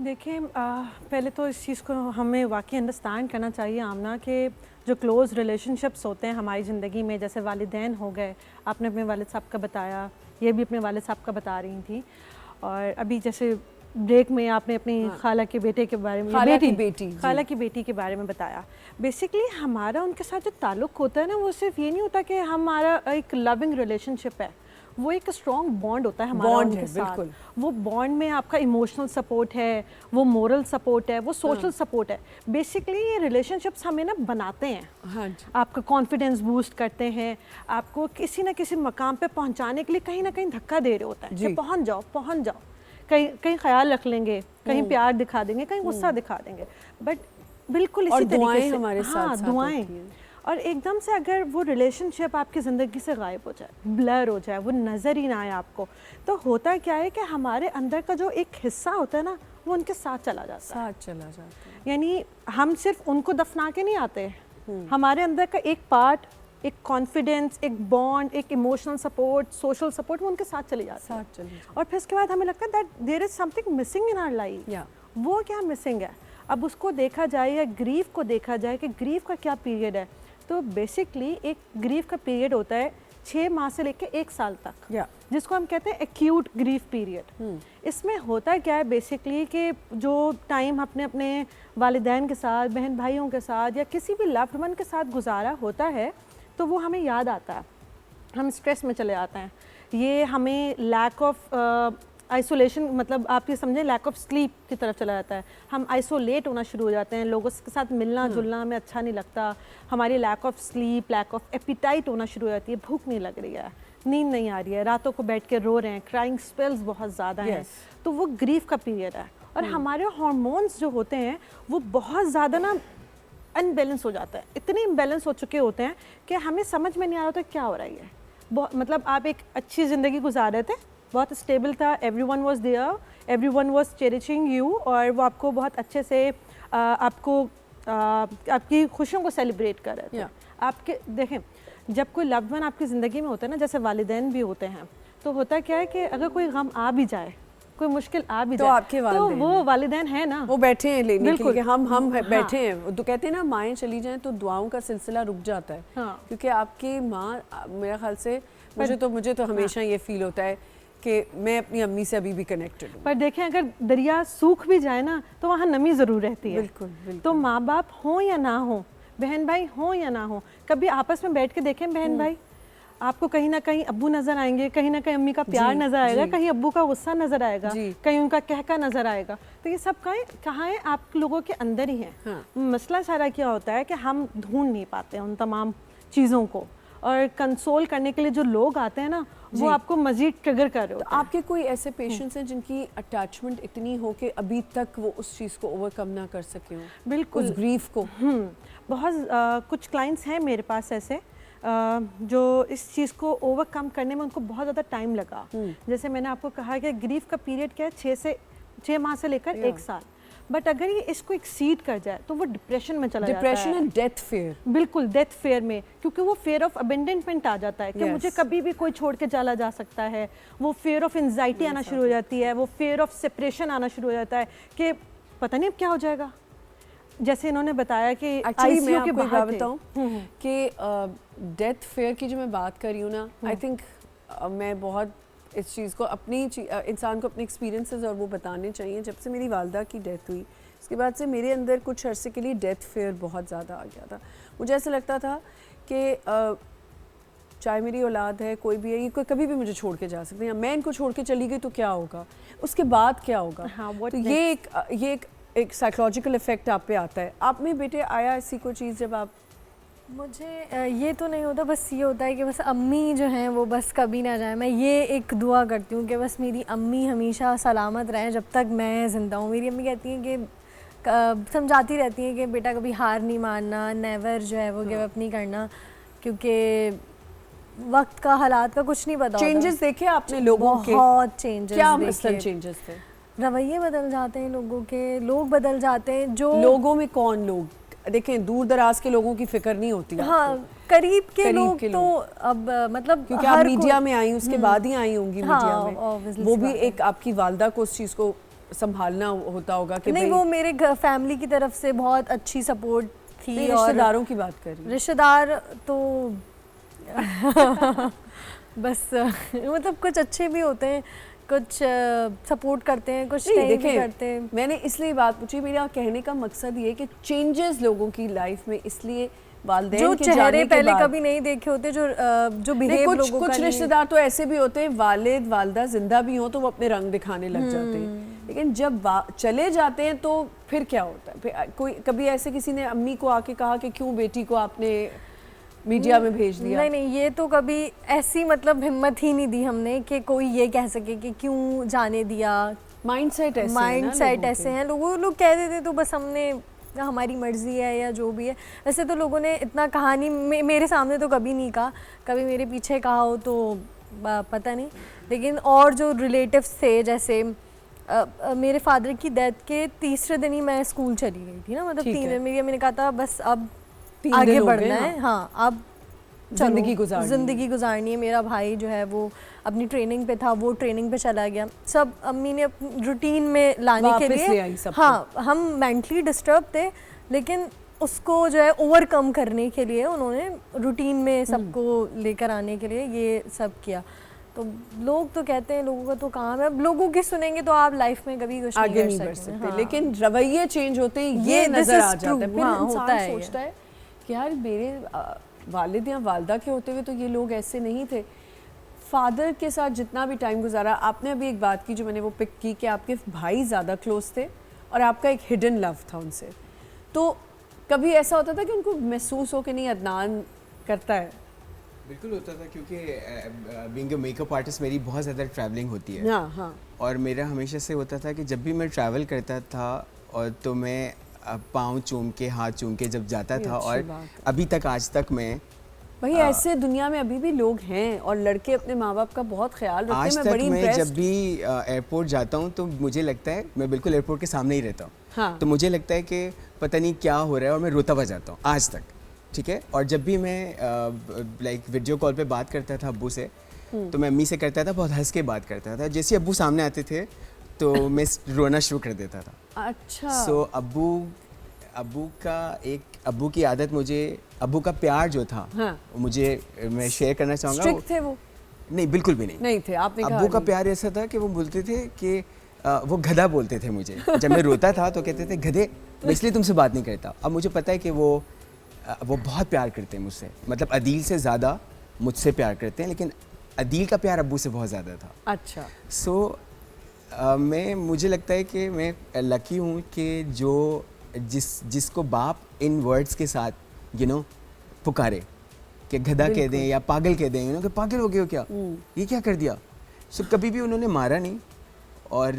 देखिए पहले तो इस चीज़ को हमें वाकई अंडरस्टैंड करना चाहिए आमना कि जो क्लोज़ रिलेशनशिप्स होते हैं हमारी ज़िंदगी में, जैसे वालिदैन हो गए, आपने अपने वालिद साहब का बताया, ये भी अपने वालिद साहब का बता रही थी, और अभी जैसे ब्रेक में आपने अपनी खाला के बेटे के बारे में, खाला की बेटी के बारे में बताया। बेसिकली हमारा उनके साथ जो ताल्लुक़ होता है ना, वो सिर्फ ये नहीं होता कि हमारा एक लविंग रिलेशनशिप है, वो एक स्ट्रॉन्ग बॉन्ड होता है हमारा उनके साथ। वो बॉन्ड में आपका इमोशनल सपोर्ट है, वो मोरल सपोर्ट है, वो सोशल सपोर्ट है। बेसिकली ये रिलेशनशिप्स हमें ना बनाते हैं, हाँ, आपका कॉन्फिडेंस बूस्ट करते हैं, आपको किसी ना किसी मकाम पे पहुंचाने के लिए कहीं ना कहीं धक्का दे रहे होता है कि पहुंच जाओ। कहीं ख्याल रख लेंगे, कहीं प्यार दिखा देंगे, कहीं गुस्सा दिखा देंगे, बट बिल्कुल इसी तरीके से हमारे साथ दुआएं। और एकदम से अगर वो रिलेशनशिप आपकी ज़िंदगी से गायब हो जाए, ब्लर हो जाए, वो नज़र ही ना आए आपको, तो होता क्या है कि हमारे अंदर का जो एक हिस्सा होता है ना, वो उनके साथ चला जाता है। यानी हम सिर्फ उनको दफना के नहीं आते, हमारे अंदर का एक पार्ट, एक कॉन्फिडेंस, एक बॉन्ड, एक इमोशनल सपोर्ट, सोशल सपोर्ट, वो उनके साथ चले जाते हैं। और फिर उसके बाद हमें लगता है that there is something missing in our life. वो क्या मिसिंग है, अब उसको देखा जाए या ग्रीफ को देखा जाए कि ग्रीफ का क्या पीरियड है। तो बेसिकली एक ग्रीफ का पीरियड होता है 6 माह से लेकर 1 साल तक, जिसको हम कहते हैं एक्यूट ग्रीफ पीरियड। इसमें होता क्या है बेसिकली कि जो टाइम अपने अपने वालिदैन के साथ, बहन भाइयों के साथ या किसी भी लव्ड वन के साथ गुजारा होता है, तो वो हमें याद आता है, हम स्ट्रेस में चले जाते हैं। ये हमें लैक ऑफ आइसोलेशन, मतलब आप ये समझें लैक ऑफ स्लीप की तरफ चला जाता है। हम आइसोलेट होना शुरू हो जाते हैं, लोगों के साथ मिलना जुलना हमें अच्छा नहीं लगता, हमारी lack of sleep, lack of appetite होना शुरू हो जाती है, भूख नहीं लग रही है, नींद नहीं आ रही है, रातों को बैठ के रो रहे हैं, क्राइंग स्पेल्स बहुत ज़्यादा हैं, तो वो ग्रीफ का पीरियड है। और हमारे हार्मोन्स जो होते हैं वो बहुत ज़्यादा ना अनबैलेंस हो जाता है, इतने इम्बैलेंस हो चुके होते हैं कि हमें समझ में नहीं आ रहा होता क्या हो रहा है। मतलब आप एक अच्छी ज़िंदगी गुजार रहे थे, बहुत स्टेबल था, everyone was there, everyone was cherishing you, और वो आपको बहुत अच्छे से आपकी खुशियों को सेलिब्रेट कर रहे थे। आपके देखें, जब कोई लव्ड वन आपकी ज़िंदगी में होता है ना, जैसे वालिदैन भी होते हैं, तो होता क्या है कि अगर कोई गम आ भी जाए, कोई मुश्किल आ भी जाए, आपके तो वो वालिदैन है ना, वो बैठे हैं लेने के लिए, हम बैठे हैं। तो कहते हैं ना, माएँ चली जाएं तो दुआओं का सिलसिला रुक जाता है। क्योंकि आपकी माँ, मेरे ख्याल से मुझे तो हमेशा ये फील होता है कि मैं अपनी अम्मी से अभी भी कनेक्टेड हूँ। पर देखें, अगर दरिया सूख भी जाए ना, तो वहाँ नमी ज़रूर रहती है। बिल्कुल। तो माँ बाप हों या ना हो, बहन भाई हों या ना हो, कभी आपस में बैठ के देखें बहन भाई, आपको कहीं ना कहीं अब्बू नजर आएंगे, कहीं ना कहीं अम्मी का प्यार नजर आएगा, कहीं अब्बू का गुस्सा नजर आएगा, कहीं उनका कहका नजर आएगा। तो ये सब कहाँ है, आप लोगों के अंदर ही है। मसला सारा क्या होता है कि हम ढूंढ नहीं पाते उन तमाम चीज़ों को, और कंसोल करने के लिए जो लोग आते हैं ना, वो आपको मजीद ट्रिगर कर रहे होते हैं। आपके कोई ऐसे पेशेंट्स हैं जिनकी अटैचमेंट इतनी हो कि अभी तक वो उस चीज़ को ओवरकम ना कर सके हो? बिल्कुल, उस ग्रीफ को। बहुत कुछ क्लाइंट्स हैं मेरे पास ऐसे जो इस चीज़ को ओवरकम करने में उनको बहुत ज़्यादा टाइम लगा। जैसे मैंने आपको कहा कि ग्रीफ का पीरियड क्या है, 6 माह से लेकर 1 साल। बट अगर ये इसको एक्सीड कर जाए तो वो डिप्रेशन में चला जाता है। Depression and death fair. बिल्कुल, डेथ फेयर में, क्योंकि वो फेयर ऑफ अबेंडनमेंट आ जाता है कि मुझे कभी भी कोई छोड़ के चला जा सकता है। वो फेयर ऑफ एंजाइटी आना शुरू हो जाती है, वो फेयर ऑफ सेपरेशन आना शुरू हो जाता है कि पता नहीं अब क्या हो जाएगा। जैसे इन्होंने बताया कि एक्चुअली मैं आपको एक बात बताऊं कि डेथ फेयर की जो मैं बात कर रही हूँ ना, आई थिंक मैं बहुत इस चीज़ को अपनी इंसान को अपने एक्सपीरियंसेस और वो बताने चाहिए। जब से मेरी वालदा की डेथ हुई उसके बाद से मेरे अंदर कुछ अरसे के लिए डेथ फेयर बहुत ज़्यादा आ गया था। मुझे ऐसा लगता था कि चाहे मेरी औलाद है, कोई भी है, ये कोई कभी भी मुझे छोड़ के जा सकते हैं, मैं इनको छोड़ के चली गई तो क्या होगा, उसके बाद क्या होगा। हाँ, तो ये एक साइकोलॉजिकल इफेक्ट आप पे आता है। आप में बेटे आया ऐसी कोई चीज़ जब आप? मुझे ये तो नहीं होता, बस ये होता है कि बस अम्मी जो हैं वो बस कभी ना जाए। मैं ये एक दुआ करती हूँ कि बस मेरी अम्मी हमेशा सलामत रहें जब तक मैं ज़िंदा हूँ। मेरी अम्मी कहती हैं कि समझाती रहती हैं कि बेटा कभी हार नहीं मानना, नेवर जो है वो गिव अप नहीं करना, क्योंकि वक्त का, हालात का कुछ नहीं पता। चेंजेस देखे आपने लोगों के? बहुत चेंजेस। क्या मसलन चेंजेस थे? रवैये बदल जाते हैं लोगों के, लोग बदल जाते हैं। जो लोगों में कौन लोग? देखें, दूर दराज के लोगों की फिक्र नहीं होती। हाँ, करीब के लोग तो अब मतलब क्योंकि आप मीडिया में आई, उसके बाद ही आई होंगी मीडिया में, वो भी एक आपकी वालदा को उस चीज़ को संभालना होता होगा कि नहीं, वो मेरे फैमिली की तरफ से बहुत अच्छी सपोर्ट थी। और रिश्तेदारों की बात कर रही हूँ। रिश्तेदार तो बस मतलब कुछ अच्छे भी होते हैं, कुछ सपोर्ट करते हैं, कुछ नहीं भी करते हैं। मैंने इसलिए बात पूछी, मेरा कहने का मकसद ये है कि चेंजेस लोगों की लाइफ में, इसलिए वालिदैन जो के चेहरे जाने के पहले बाद, कभी नहीं देखे होते, जो बिहेव लोगों का कुछ रिश्तेदार तो ऐसे भी होते हैं, वालिद वालदा जिंदा भी हो तो वो अपने रंग दिखाने लग जाते हैं, लेकिन जब चले जाते हैं तो फिर क्या होता है? फिर कोई कभी ऐसे किसी ने अम्मी को आके कहा कि क्यों बेटी को आपने मीडिया में भेज दिया? नहीं, ये तो कभी ऐसी मतलब हिम्मत ही नहीं दी हमने कि कोई ये कह सके कि क्यों जाने दिया। माइंडसेट ऐसे हैं लोग कह देते तो बस हमने, हमारी मर्जी है या जो भी है। वैसे तो लोगों ने इतना कहानी मेरे सामने तो कभी नहीं कहा, कभी मेरे पीछे कहा हो तो पता नहीं। लेकिन और जो रिलेटिव्स थे, जैसे मेरे फादर की डेथ के तीसरे दिन ही मैं स्कूल चली गई थी ना, मतलब 3 दिन। मेरी अम्मी ने कहा था बस अब आगे बढ़ना है, हाँ अब जिंदगी गुजारनी है। मेरा भाई जो है वो अपनी ट्रेनिंग पे था, वो ट्रेनिंग पे चला गया। सब अम्मी ने अपनी रूटीन में लाने के लिए, हाँ हम मेंटली डिस्टर्ब थे, लेकिन उसको जो है ओवरकम करने के लिए उन्होंने रूटीन में सबको लेकर आने के लिए ये सब किया। तो लोग तो कहते हैं, लोगों का तो काम है, अब लोगों की सुनेंगे तो आप लाइफ में कभी कुछ आगे नहीं बढ़ सकते। हाँ। लेकिन रवैये चेंज होते हैं, ये नजर आ जाता है। फिर इंसान सोचता है कि यार मेरे वालिद या वालदा के होते हुए तो ये लोग ऐसे नहीं थे। फादर के साथ जितना भी टाइम गुजारा, आपने अभी एक बात की जो मैंने वो पिक की कि आपके भाई ज़्यादा क्लोज थे और आपका एक हिडन लव था उनसे, तो कभी ऐसा होता था कि उनको महसूस हो कि नहीं अदनान करता है? बिल्कुल होता था, क्योंकि बीइंग अ मेकअप आर्टिस्ट मेरी बहुत ज़्यादा ट्रैवलिंग होती है। हाँ हाँ। और मेरा हमेशा से होता था कि जब भी मैं ट्रैवल करता था और तो मैं पाँव चूम के, हाथ चूम के जब जाता था, और अभी तक आज तक मैं भाई ऐसे दुनिया में अभी भी लोग हैं और लड़के अपने माँ बाप का बहुत ख्याल रखते हैं। आज तक मैं जब भी एयरपोर्ट जाता हूँ तो मुझे लगता है, मैं बिल्कुल एयरपोर्ट के सामने ही रहता हूँ, हाँ। तो मुझे लगता है कि पता नहीं क्या हो रहा है और मैं रोता हुआ जाता हूँ आज तक, ठीक है। और जब भी मैं लाइक वीडियो कॉल पे बात करता था अब्बू से, तो मैं अम्मी से करता था, बहुत हंस के बात करता था। जैसे अब्बू सामने आते थे तो मैं रोना शुरू कर देता था। अच्छा। सो अब्बू की आदत, मुझे अब्बू का प्यार जो था, हाँ। मुझे मैं शेयर करना चाहूँगा। स्ट्रिक्ट थे वो? नहीं, बिल्कुल भी नहीं थे। आपने कहा अब्बू का प्यार ऐसा था कि वो बोलते थे कि वो गधा बोलते थे मुझे। जब मैं रोता था तो कहते थे गधे, मैं इसलिए तुमसे बात नहीं करता। अब मुझे पता है कि वो बहुत प्यार करते हैं मुझसे, मतलब अदील से ज़्यादा मुझसे प्यार करते हैं, लेकिन अदील का प्यार अब्बू से बहुत ज़्यादा था। अच्छा। सो मुझे लगता है कि मैं लकी हूँ कि जिसको बाप इन वर्ड्स के साथ पुकारे कि गधा कह दें या पागल कह दें, कि पागल हो गए हो क्या, ये क्या कर दिया। सो कभी भी उन्होंने मारा नहीं, और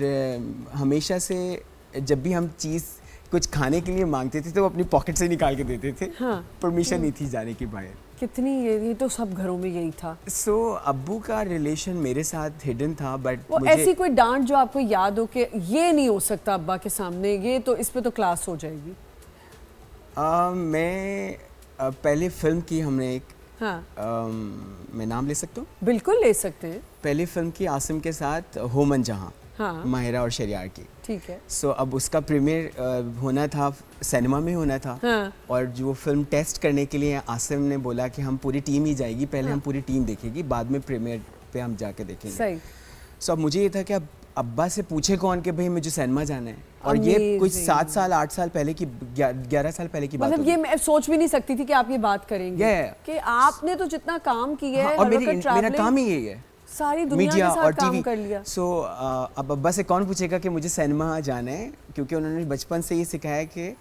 हमेशा से जब भी हम चीज़ कुछ खाने के लिए मांगते थे तो वो अपनी पॉकेट से निकाल के देते थे। हाँ। परमिशन नहीं थी जाने की बाहर। कितनी ये तो सब घरों में यही था। सो अब्बू का रिलेशन मेरे साथ हिडन था, बट वो ऐसी कोई डांट जो आपको याद हो कि ये नहीं हो सकता अब्बा के सामने, ये तो इस पे तो क्लास हो जाएगी? मैं पहले फिल्म की हमने एक हाँ मैं नाम ले सकता हूँ? बिल्कुल ले सकते हैं। पहली फिल्म की आसिम के साथ होमन जहाँ, हाँ माहिरा और शरियार की। ठीक है। सो अब उसका प्रीमियर होना था, सिनेमा में होना था। हाँ। और जो फिल्म टेस्ट करने के लिए आसिम ने बोला कि हम पूरी टीम ही जाएगी, पहले हम पूरी टीम देखेगी, बाद में प्रीमियर पे हम जाके देखेंगे। सही। सो अब मुझे ये था कि अब अब्बा से पूछे कौन कि भाई मुझे सिनेमा जाना है, और ये कुछ 7 साल 8 साल पहले की 11 साल पहले की बात मतलब होगी। ये मैं सोच भी नहीं सकती थी कि आप ये बात करेंगे कि आपने तो जितना काम किया है, और हर वक्त मेरा traveling, काम ही यही है, सारी दुनिया के साथ काम कर लिया। सो अब अब्बा से कौन पूछेगा कि मुझे सिनेमा जाना है, क्योंकि उन्होंने बचपन से ये सिखाया कि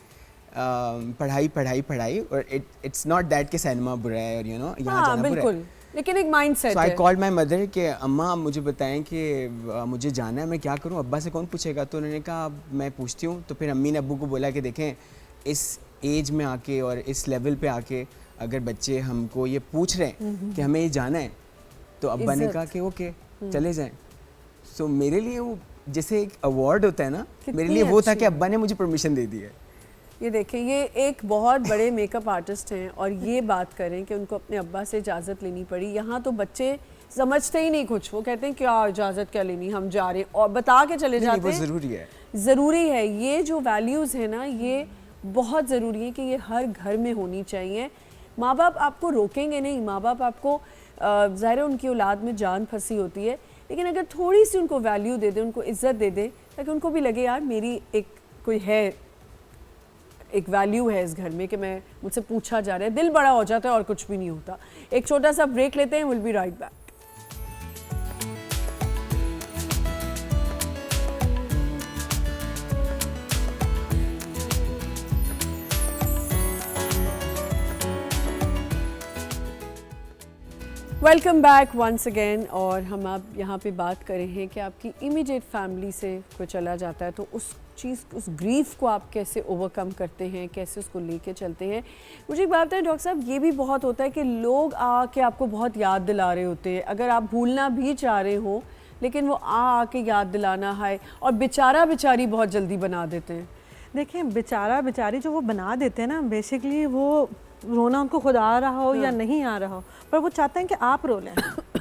पढ़ाई पढ़ाई पढ़ाई, और इट्स नॉट दैट कि सिनेमा बुरा है और यहाँ जाना बुरा है। बिल्कुल, लेकिन एक माइंडसेट सो आई है। कॉल्ड माई मदर कि अम्मा मुझे बताएं कि मुझे जाना है, मैं क्या करूं, अब्बा से कौन पूछेगा? तो उन्होंने कहा अब मैं पूछती हूँ। तो फिर अम्मी ने अब्बू को बोला कि देखें, इस एज में आके और इस लेवल पे आके अगर बच्चे हमको ये पूछ रहे हैं कि हमें ये जाना है, तो अब्बा ने कहा कि ओके चले जाएं। सो मेरे लिए वो जैसे एक अवार्ड होता है ना, मेरे लिए वो था कि अब्बा ने मुझे परमिशन दे दी है। ये देखिए, ये एक बहुत बड़े मेकअप आर्टिस्ट हैं और ये बात करें कि उनको अपने अब्बा से इजाज़त लेनी पड़ी। यहाँ तो बच्चे समझते ही नहीं कुछ, वो कहते हैं क्या इजाज़त क्या लेनी, हम जा रहे हैं, और बता के चले जाते हैं। वो ज़रूरी है, ज़रूरी है। ये जो वैल्यूज़ है ना, ये बहुत ज़रूरी है कि ये हर घर में होनी चाहिए। माँ बाप आपको रोकेंगे नहीं, माँ बाप आपको ज़ाहिर है उनकी औलाद में जान फंसी होती है, लेकिन अगर थोड़ी सी उनको वैल्यू दे दे, उनको इज्जत दे दे, ताकि उनको भी लगे यार मेरी एक कोई है, एक वैल्यू है इस घर में कि मैं मुझसे पूछा जा रहा है, दिल बड़ा हो जाता है और कुछ भी नहीं होता। एक छोटा सा ब्रेक लेते हैं, will be right back. Welcome back once again. और हम आप यहाँ पे बात कर रहे हैं कि आपकी इमीडिएट फैमिली से कोई चला जाता है तो उस चीज़, उस ग्रीफ को आप कैसे ओवरकम करते हैं, कैसे उसको लेके चलते हैं। मुझे एक बात है डॉक्टर साहब, ये भी बहुत होता है कि लोग आके आपको बहुत याद दिला रहे होते हैं, अगर आप भूलना भी चाह रहे हो, लेकिन वो आके याद दिलाना है, और बेचारा बेचारी बहुत जल्दी बना देते हैं। देखिए, बेचारा बेचारी जो वो बना देते हैं ना, बेसिकली वो रोना उनको खुद आ रहा हो या नहीं आ रहा हो, पर वो चाहते हैं कि आप रो लें,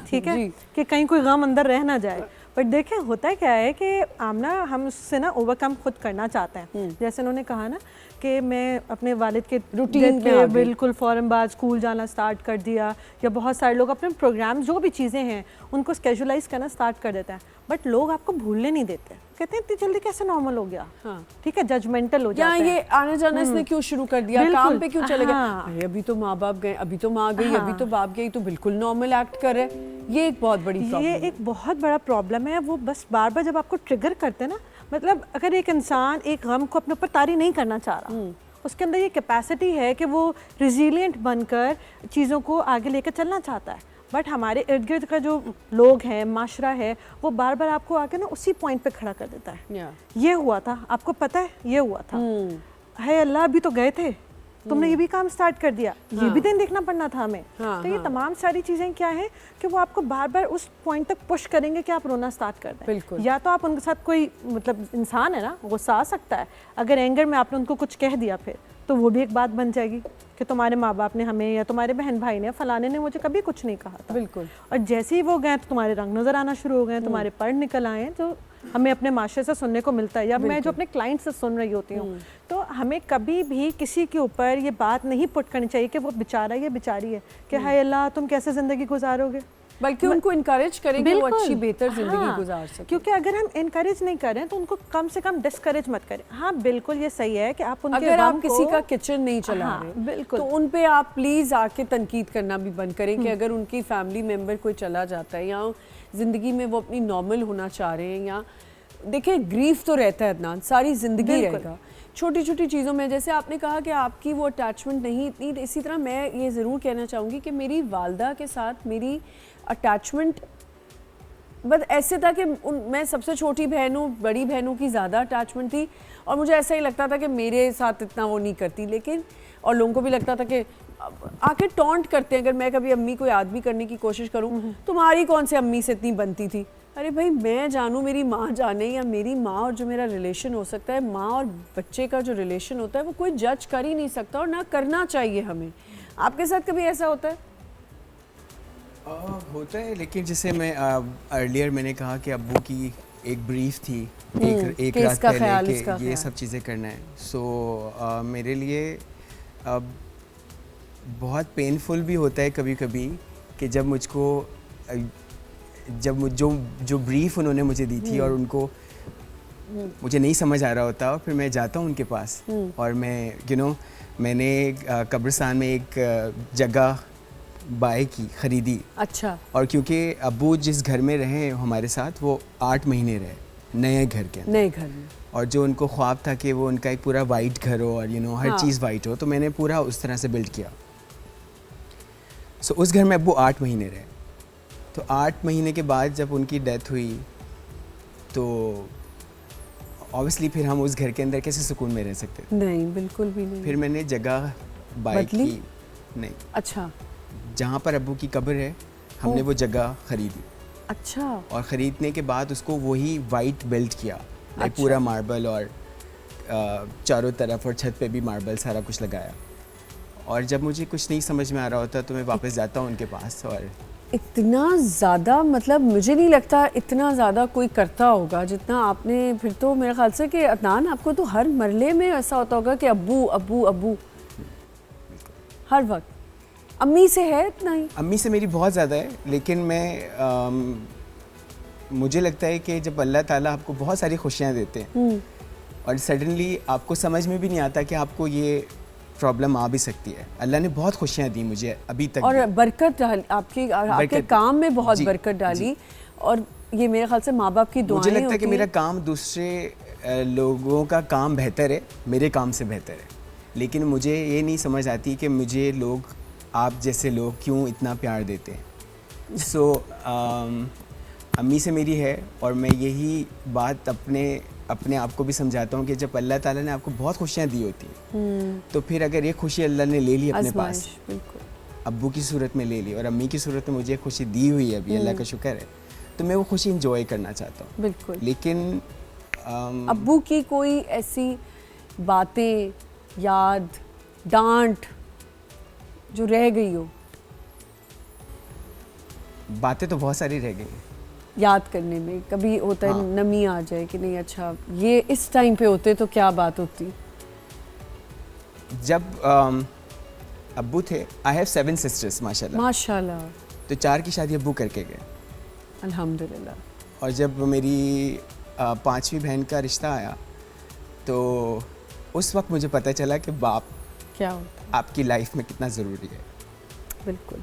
ठीक है, कि कहीं कोई गम अंदर रह ना जाए। बट देखें, होता क्या है कि आमना हम उससे ना ओवरकम खुद करना चाहते हैं। जैसे उन्होंने कहा ना कि मैं अपने वालिद के रूटीन पे बिल्कुल फ़ौरन बाद स्कूल जाना स्टार्ट कर दिया, या बहुत सारे लोग अपने प्रोग्राम जो भी चीज़ें हैं उनको स्केजुलाइज करना स्टार्ट कर देते हैं, बट लोग आपको भूलने नहीं देते, कहते हैं इतनी जल्दी कैसे नॉर्मल हो गया। हाँ। ठीक है, जजमेंटल हो जाता है, ये आना जाना इसने क्यों शुरू कर दिया, काम पे क्यों चले गए, अभी तो माँ बाप गए, अभी तो माँ गई, अभी तो बाप गई, तो बिल्कुल नॉर्मल एक्ट कर रहे। ये एक बहुत बड़ी प्रॉब्लम है। ये एक बहुत बड़ा प्रॉब्लम है। वो बस बार बार जब आपको ट्रिगर करते हैं ना, मतलब अगर एक इंसान एक गम को अपने ऊपर तारी नहीं करना चाह रहा, उसके अंदर ये कैपेसिटी है कि वो रिजिलियंट बनकर चीज़ों को आगे लेकर चलना चाहता है, बट हमारे इर्द गिर्द का जो लोग हैं, माशरा है, वो बार बार आपको आके ना उसी पॉइंट पे खड़ा कर देता है। ये हुआ था, आपको पता है ये हुआ था, है अल्लाह अभी तो गए थे, तुमने ये भी काम स्टार्ट कर दिया, ये भी दिन देखना पड़ना था हमें। तो ये तमाम सारी चीज़ें क्या है कि वो आपको बार बार उस पॉइंट तक पुश करेंगे कि आप रोना स्टार्ट कर दें। बिल्कुल। या तो आप उनके साथ कोई मतलब इंसान है ना, गुस्सा आ सकता है, अगर एंगर में आपने उनको कुछ कह दिया फिर तो वो भी एक बात बन जाएगी कि तुम्हारे माँ बाप ने हमें, या तुम्हारे बहन भाई ने, फलाने ने मुझे कभी कुछ नहीं कहा था। बिल्कुल। और जैसे ही वो गए तो तुम्हारे रंग नज़र आना शुरू हो गए, तुम्हारे पढ़ निकल आए, जो हमें अपने माशरे से सुनने को मिलता है, या मैं जो अपने क्लाइंट से सुन रही होती हूँ। तो हमें कभी भी किसी के ऊपर ये बात नहीं पुट करनी चाहिए कि वो बेचारा या बेचारी है कि हाय अल्लाह तुम कैसे ज़िंदगी गुजारोगे, बल्कि उनको इनकरेज करें कि वो अच्छी बेहतर जिंदगी गुजार सके। क्योंकि अगर हम इनकरेज नहीं करें तो उनको कम से कम डिस्करेज मत करें। हाँ बिल्कुल, ये सही है कि आप उनके अगर आप किसी का किचन नहीं चला रहे, बिल्कुल, तो उन पे आप प्लीज आके तनकीद करना भी बंद करें कि अगर उनकी फैमिली मेंबर कोई चला जाता है या जिंदगी में वो अपनी नॉर्मल होना चाह रहे हैं, या देखिए ग्रीफ तो रहता है अदनान, सारी जिंदगी रहेगा, छोटी छोटी चीज़ों में। जैसे आपने कहा कि आपकी वो अटैचमेंट नहीं इतनी, इसी तरह मैं ये ज़रूर कहना चाहूँगी कि मेरी वालदा के साथ मेरी अटैचमेंट बस ऐसे था कि मैं सबसे छोटी बहन हूँ, बड़ी बहनों की ज़्यादा अटैचमेंट थी, और मुझे ऐसा ही लगता था कि मेरे साथ इतना वो नहीं करती, लेकिन और लोगों को भी लगता था कि आके टॉन्ट करते हैं। अगर मैं कभी अम्मी को याद भी करने की कोशिश करूं, तुम्हारी कौन से अम्मी से इतनी बनती थी। अरे भाई मैं जानूं, मेरी माँ जाने, या मेरी माँ और जो मेरा रिलेशन हो सकता है, माँ और बच्चे का जो रिलेशन होता है वो कोई जज कर ही नहीं सकता और ना करना चाहिए हमें। आपके साथ कभी ऐसा होता है? होता है, लेकिन जैसे मैं अर्लियर मैंने कहा कि अब्बू की एक ब्रीफ थी एक कि रात इसका ख्याल, पहले इसका कि ये ख्याल। सब चीज़ें करना है। सो मेरे लिए बहुत पेनफुल भी होता है कभी कभी कि जब मुझको जब जो ब्रीफ उन्होंने मुझे दी थी और उनको मुझे नहीं समझ आ रहा होता, और फिर मैं जाता हूँ उनके पास और मैं मैंने कब्रिस्तान में एक जगह बाय की, ख़रीदी। अच्छा। और क्योंकि अब्बू जिस घर में रहे हमारे साथ वो 8 महीने रहे नए घर के अंदर, नए घर में, और जो उनको ख्वाब था कि वो उनका एक पूरा वाइट घर हो और हर हाँ। चीज़ वाइट हो, तो मैंने पूरा उस तरह से बिल्ड किया। सो उस घर में अब्बू 8 महीने रहे। तो 8 महीने के बाद जब उनकी डेथ हुई तो ऑब्वियसली फिर हम उस घर के अंदर कैसे सुकून में रह सकते थे। नहीं, बिल्कुल भी नहीं। फिर मैंने जगह बाय बदली? की। नहीं, अच्छा जहाँ पर अब्बू की कब्र है हमने वो जगह ख़रीदी, अच्छा। और ख़रीदने के बाद उसको वही वाइट बिल्ड किया, अच्छा। पूरा मार्बल और चारों तरफ और छत पे भी मार्बल सारा कुछ लगाया। और जब मुझे कुछ नहीं समझ में आ रहा होता तो मैं वापस जाता हूँ उनके पास। और इतना ज़्यादा, मतलब मुझे नहीं लगता इतना ज़्यादा कोई करता होगा जितना आपने। फिर तो मेरे ख्याल से कि अदनान आपको तो हर मरले में ऐसा होता होगा कि अब्बू अब्बू अब्बू हर वक्त। अम्मी से है इतना ही? अम्मी से मेरी बहुत ज़्यादा है, लेकिन मुझे लगता है कि जब अल्लाह ताला आपको बहुत सारी खुशियाँ देते हैं और सडनली आपको समझ में भी नहीं आता कि आपको ये प्रॉब्लम आ भी सकती है। अल्लाह ने बहुत खुशियाँ दी मुझे अभी तक और भी। बरकत डाली आपके बरकत। काम में, बहुत जी, बरकत डाली। जी। और ये मेरे ख्याल से माँ बाप की दुआएं मुझे लगता है कि होती मेरा हैं। काम दूसरे लोगों का काम बेहतर है, मेरे काम से बेहतर है, लेकिन मुझे ये नहीं समझ आती कि मुझे लोग, आप जैसे लोग क्यों इतना प्यार देते हैं। सो अम्मी से मेरी है, और मैं यही बात अपने आप को भी समझाता हूँ कि जब अल्लाह ताला ने आपको बहुत खुशियाँ दी होती हैं तो फिर अगर ये खुशी अल्लाह ने ले ली अपने पास, आजमाइश, बिल्कुल। अब्बू की सूरत में ले ली और अम्मी की सूरत में मुझे खुशी दी हुई है अभी, अल्लाह का शुक्र है, तो मैं वो खुशी इंजॉय करना चाहता हूँ। बिल्कुल। लेकिन अब्बू की कोई ऐसी बातें, याद, डांट जो रह गई हो? बातें तो बहुत सारी रह गई हैं। याद करने में कभी होता है हाँ। नमी आ जाए कि नहीं, अच्छा ये इस टाइम पे होते तो क्या बात होती? जब अब्बू थे, आई हैव 7 सिस्टर्स माशाल्लाह, माशाल्लाह, तो 4 की शादी अब्बू करके गए। अल्हम्दुलिल्लाह। और जब मेरी 5वीं बहन का रिश्ता आया तो उस वक्त मुझे पता चला कि बाप क्या होता आपकी लाइफ में कितना ज़रूरी है। है? बिल्कुल।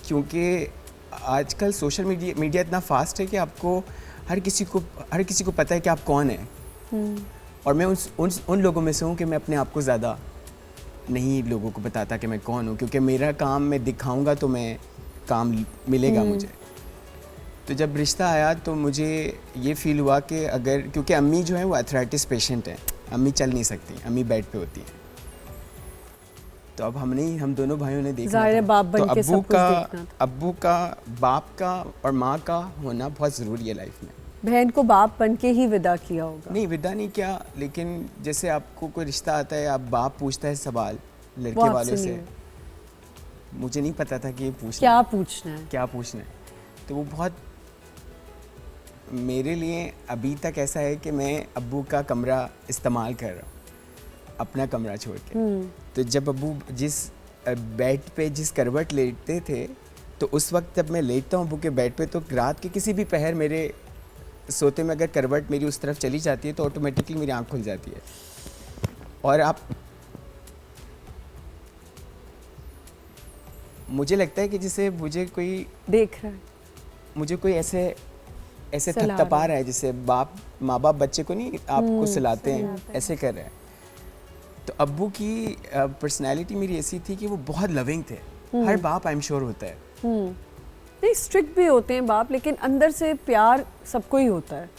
क्योंकि आजकल सोशल मीडिया इतना फास्ट है कि आपको हर किसी को पता है कि आप कौन हैं। और मैं उन लोगों में से हूँ कि मैं अपने आप को ज़्यादा नहीं लोगों को बताता कि मैं कौन हूँ, क्योंकि मेरा काम मैं दिखाऊंगा तो मैं काम मिलेगा मुझे। तो जब रिश्ता आया तो मुझे ये फील हुआ कि अगर, क्योंकि अम्मी जो है वो आर्थराइटिस पेशेंट हैं, अम्मी चल नहीं सकती, अम्मी बेड पे होती हैं, तो अब हम दोनों भाइयों ने देखा ज़ाहिर है बाप बन के सब कुछ देखना था। अब्बू का, बाप का और माँ का होना बहुत ज़रूरी है लाइफ में। बहन को बाप बन के ही विदा किया होगा? नहीं, विदा नहीं किया, लेकिन जैसे आपको कोई रिश्ता आता है, आप बाप पूछता है सवाल वो लड़के आपसे वालों नहीं से, है। मुझे नहीं पता था कि ये पूछना क्या पूछना है? क्या पूछना है। तो वो बहुत मेरे लिए अभी तक ऐसा है कि मैं अब्बू का कमरा इस्तेमाल कर रहा हूँ, अपना कमरा छोड़ के। तो जब अब्बू जिस बेड पे जिस करवट लेटते थे, तो उस वक्त जब मैं लेटता हूँ अब्बू के बेड पे, तो रात के किसी भी पहर मेरे सोते में अगर करवट मेरी उस तरफ चली जाती है तो ऑटोमेटिकली मेरी आँख खुल जाती है। और आप, मुझे लगता है कि जैसे मुझे कोई देख रहा है, मुझे कोई ऐसे सुला थपथपा रहा रहा है, जैसे माँ बाप बच्चे को नहीं आपको सुलाते हैं, ऐसे कर रहे हैं। तो अब्बू की पर्सनैलिटी मेरी ऐसी थी कि वो बहुत लविंग थे। हर बाप आई एम श्योर होता है, नहीं स्ट्रिक्ट भी होते हैं बाप, लेकिन अंदर से प्यार सबको ही होता है।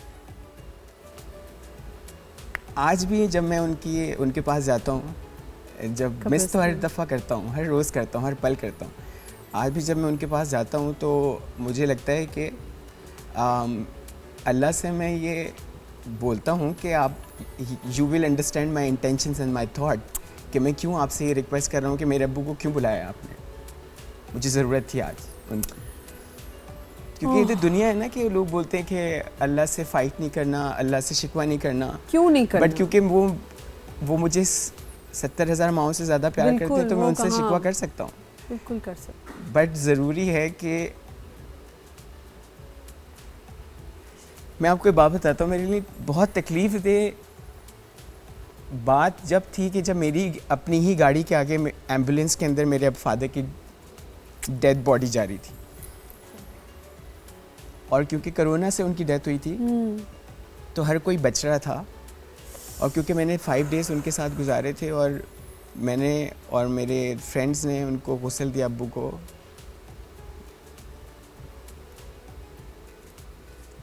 आज भी जब मैं उनके पास जाता हूँ जब मिस तो हर दफ़ा करता हूँ, हर रोज़ करता हूँ, हर पल करता हूँ। आज भी जब मैं उनके पास जाता हूँ तो मुझे लगता है कि अल्लाह से मैं ये बोलता हूँ कि आप you will understand my intentions and my thought, कि मैं क्यों आपसे ये रिक्वेस्ट कर रहा हूँ कि मेरे अब्बू को क्यों बुलाया आपने, मुझे ज़रूरत थी आज उनकी। क्योंकि ये तो दुनिया है ना कि लोग बोलते हैं कि अल्लाह से फ़ाइट नहीं करना, अल्लाह से शिकवा नहीं करना। क्यों नहीं करना? बट क्योंकि वो मुझे 70,000 माओं से ज़्यादा प्यार करते हैं तो मैं उनसे शिकवा कर सकता हूँ। बिल्कुल कर सकते। बट ज़रूरी है कि मैं आपको एक बात बताता हूँ, मेरे लिए बहुत तकलीफ़ दे बात जब थी कि जब मेरी अपनी ही गाड़ी के आगे एम्बुलेंस के अंदर मेरे फादर की डेड बॉडी जा रही थी, और क्योंकि कोरोना से उनकी डेथ हुई थी तो हर कोई बच रहा था, और क्योंकि मैंने 5 डेज़ उनके साथ गुजारे थे और मैंने और मेरे फ्रेंड्स ने उनको गुस्ल दिया अब्बू को,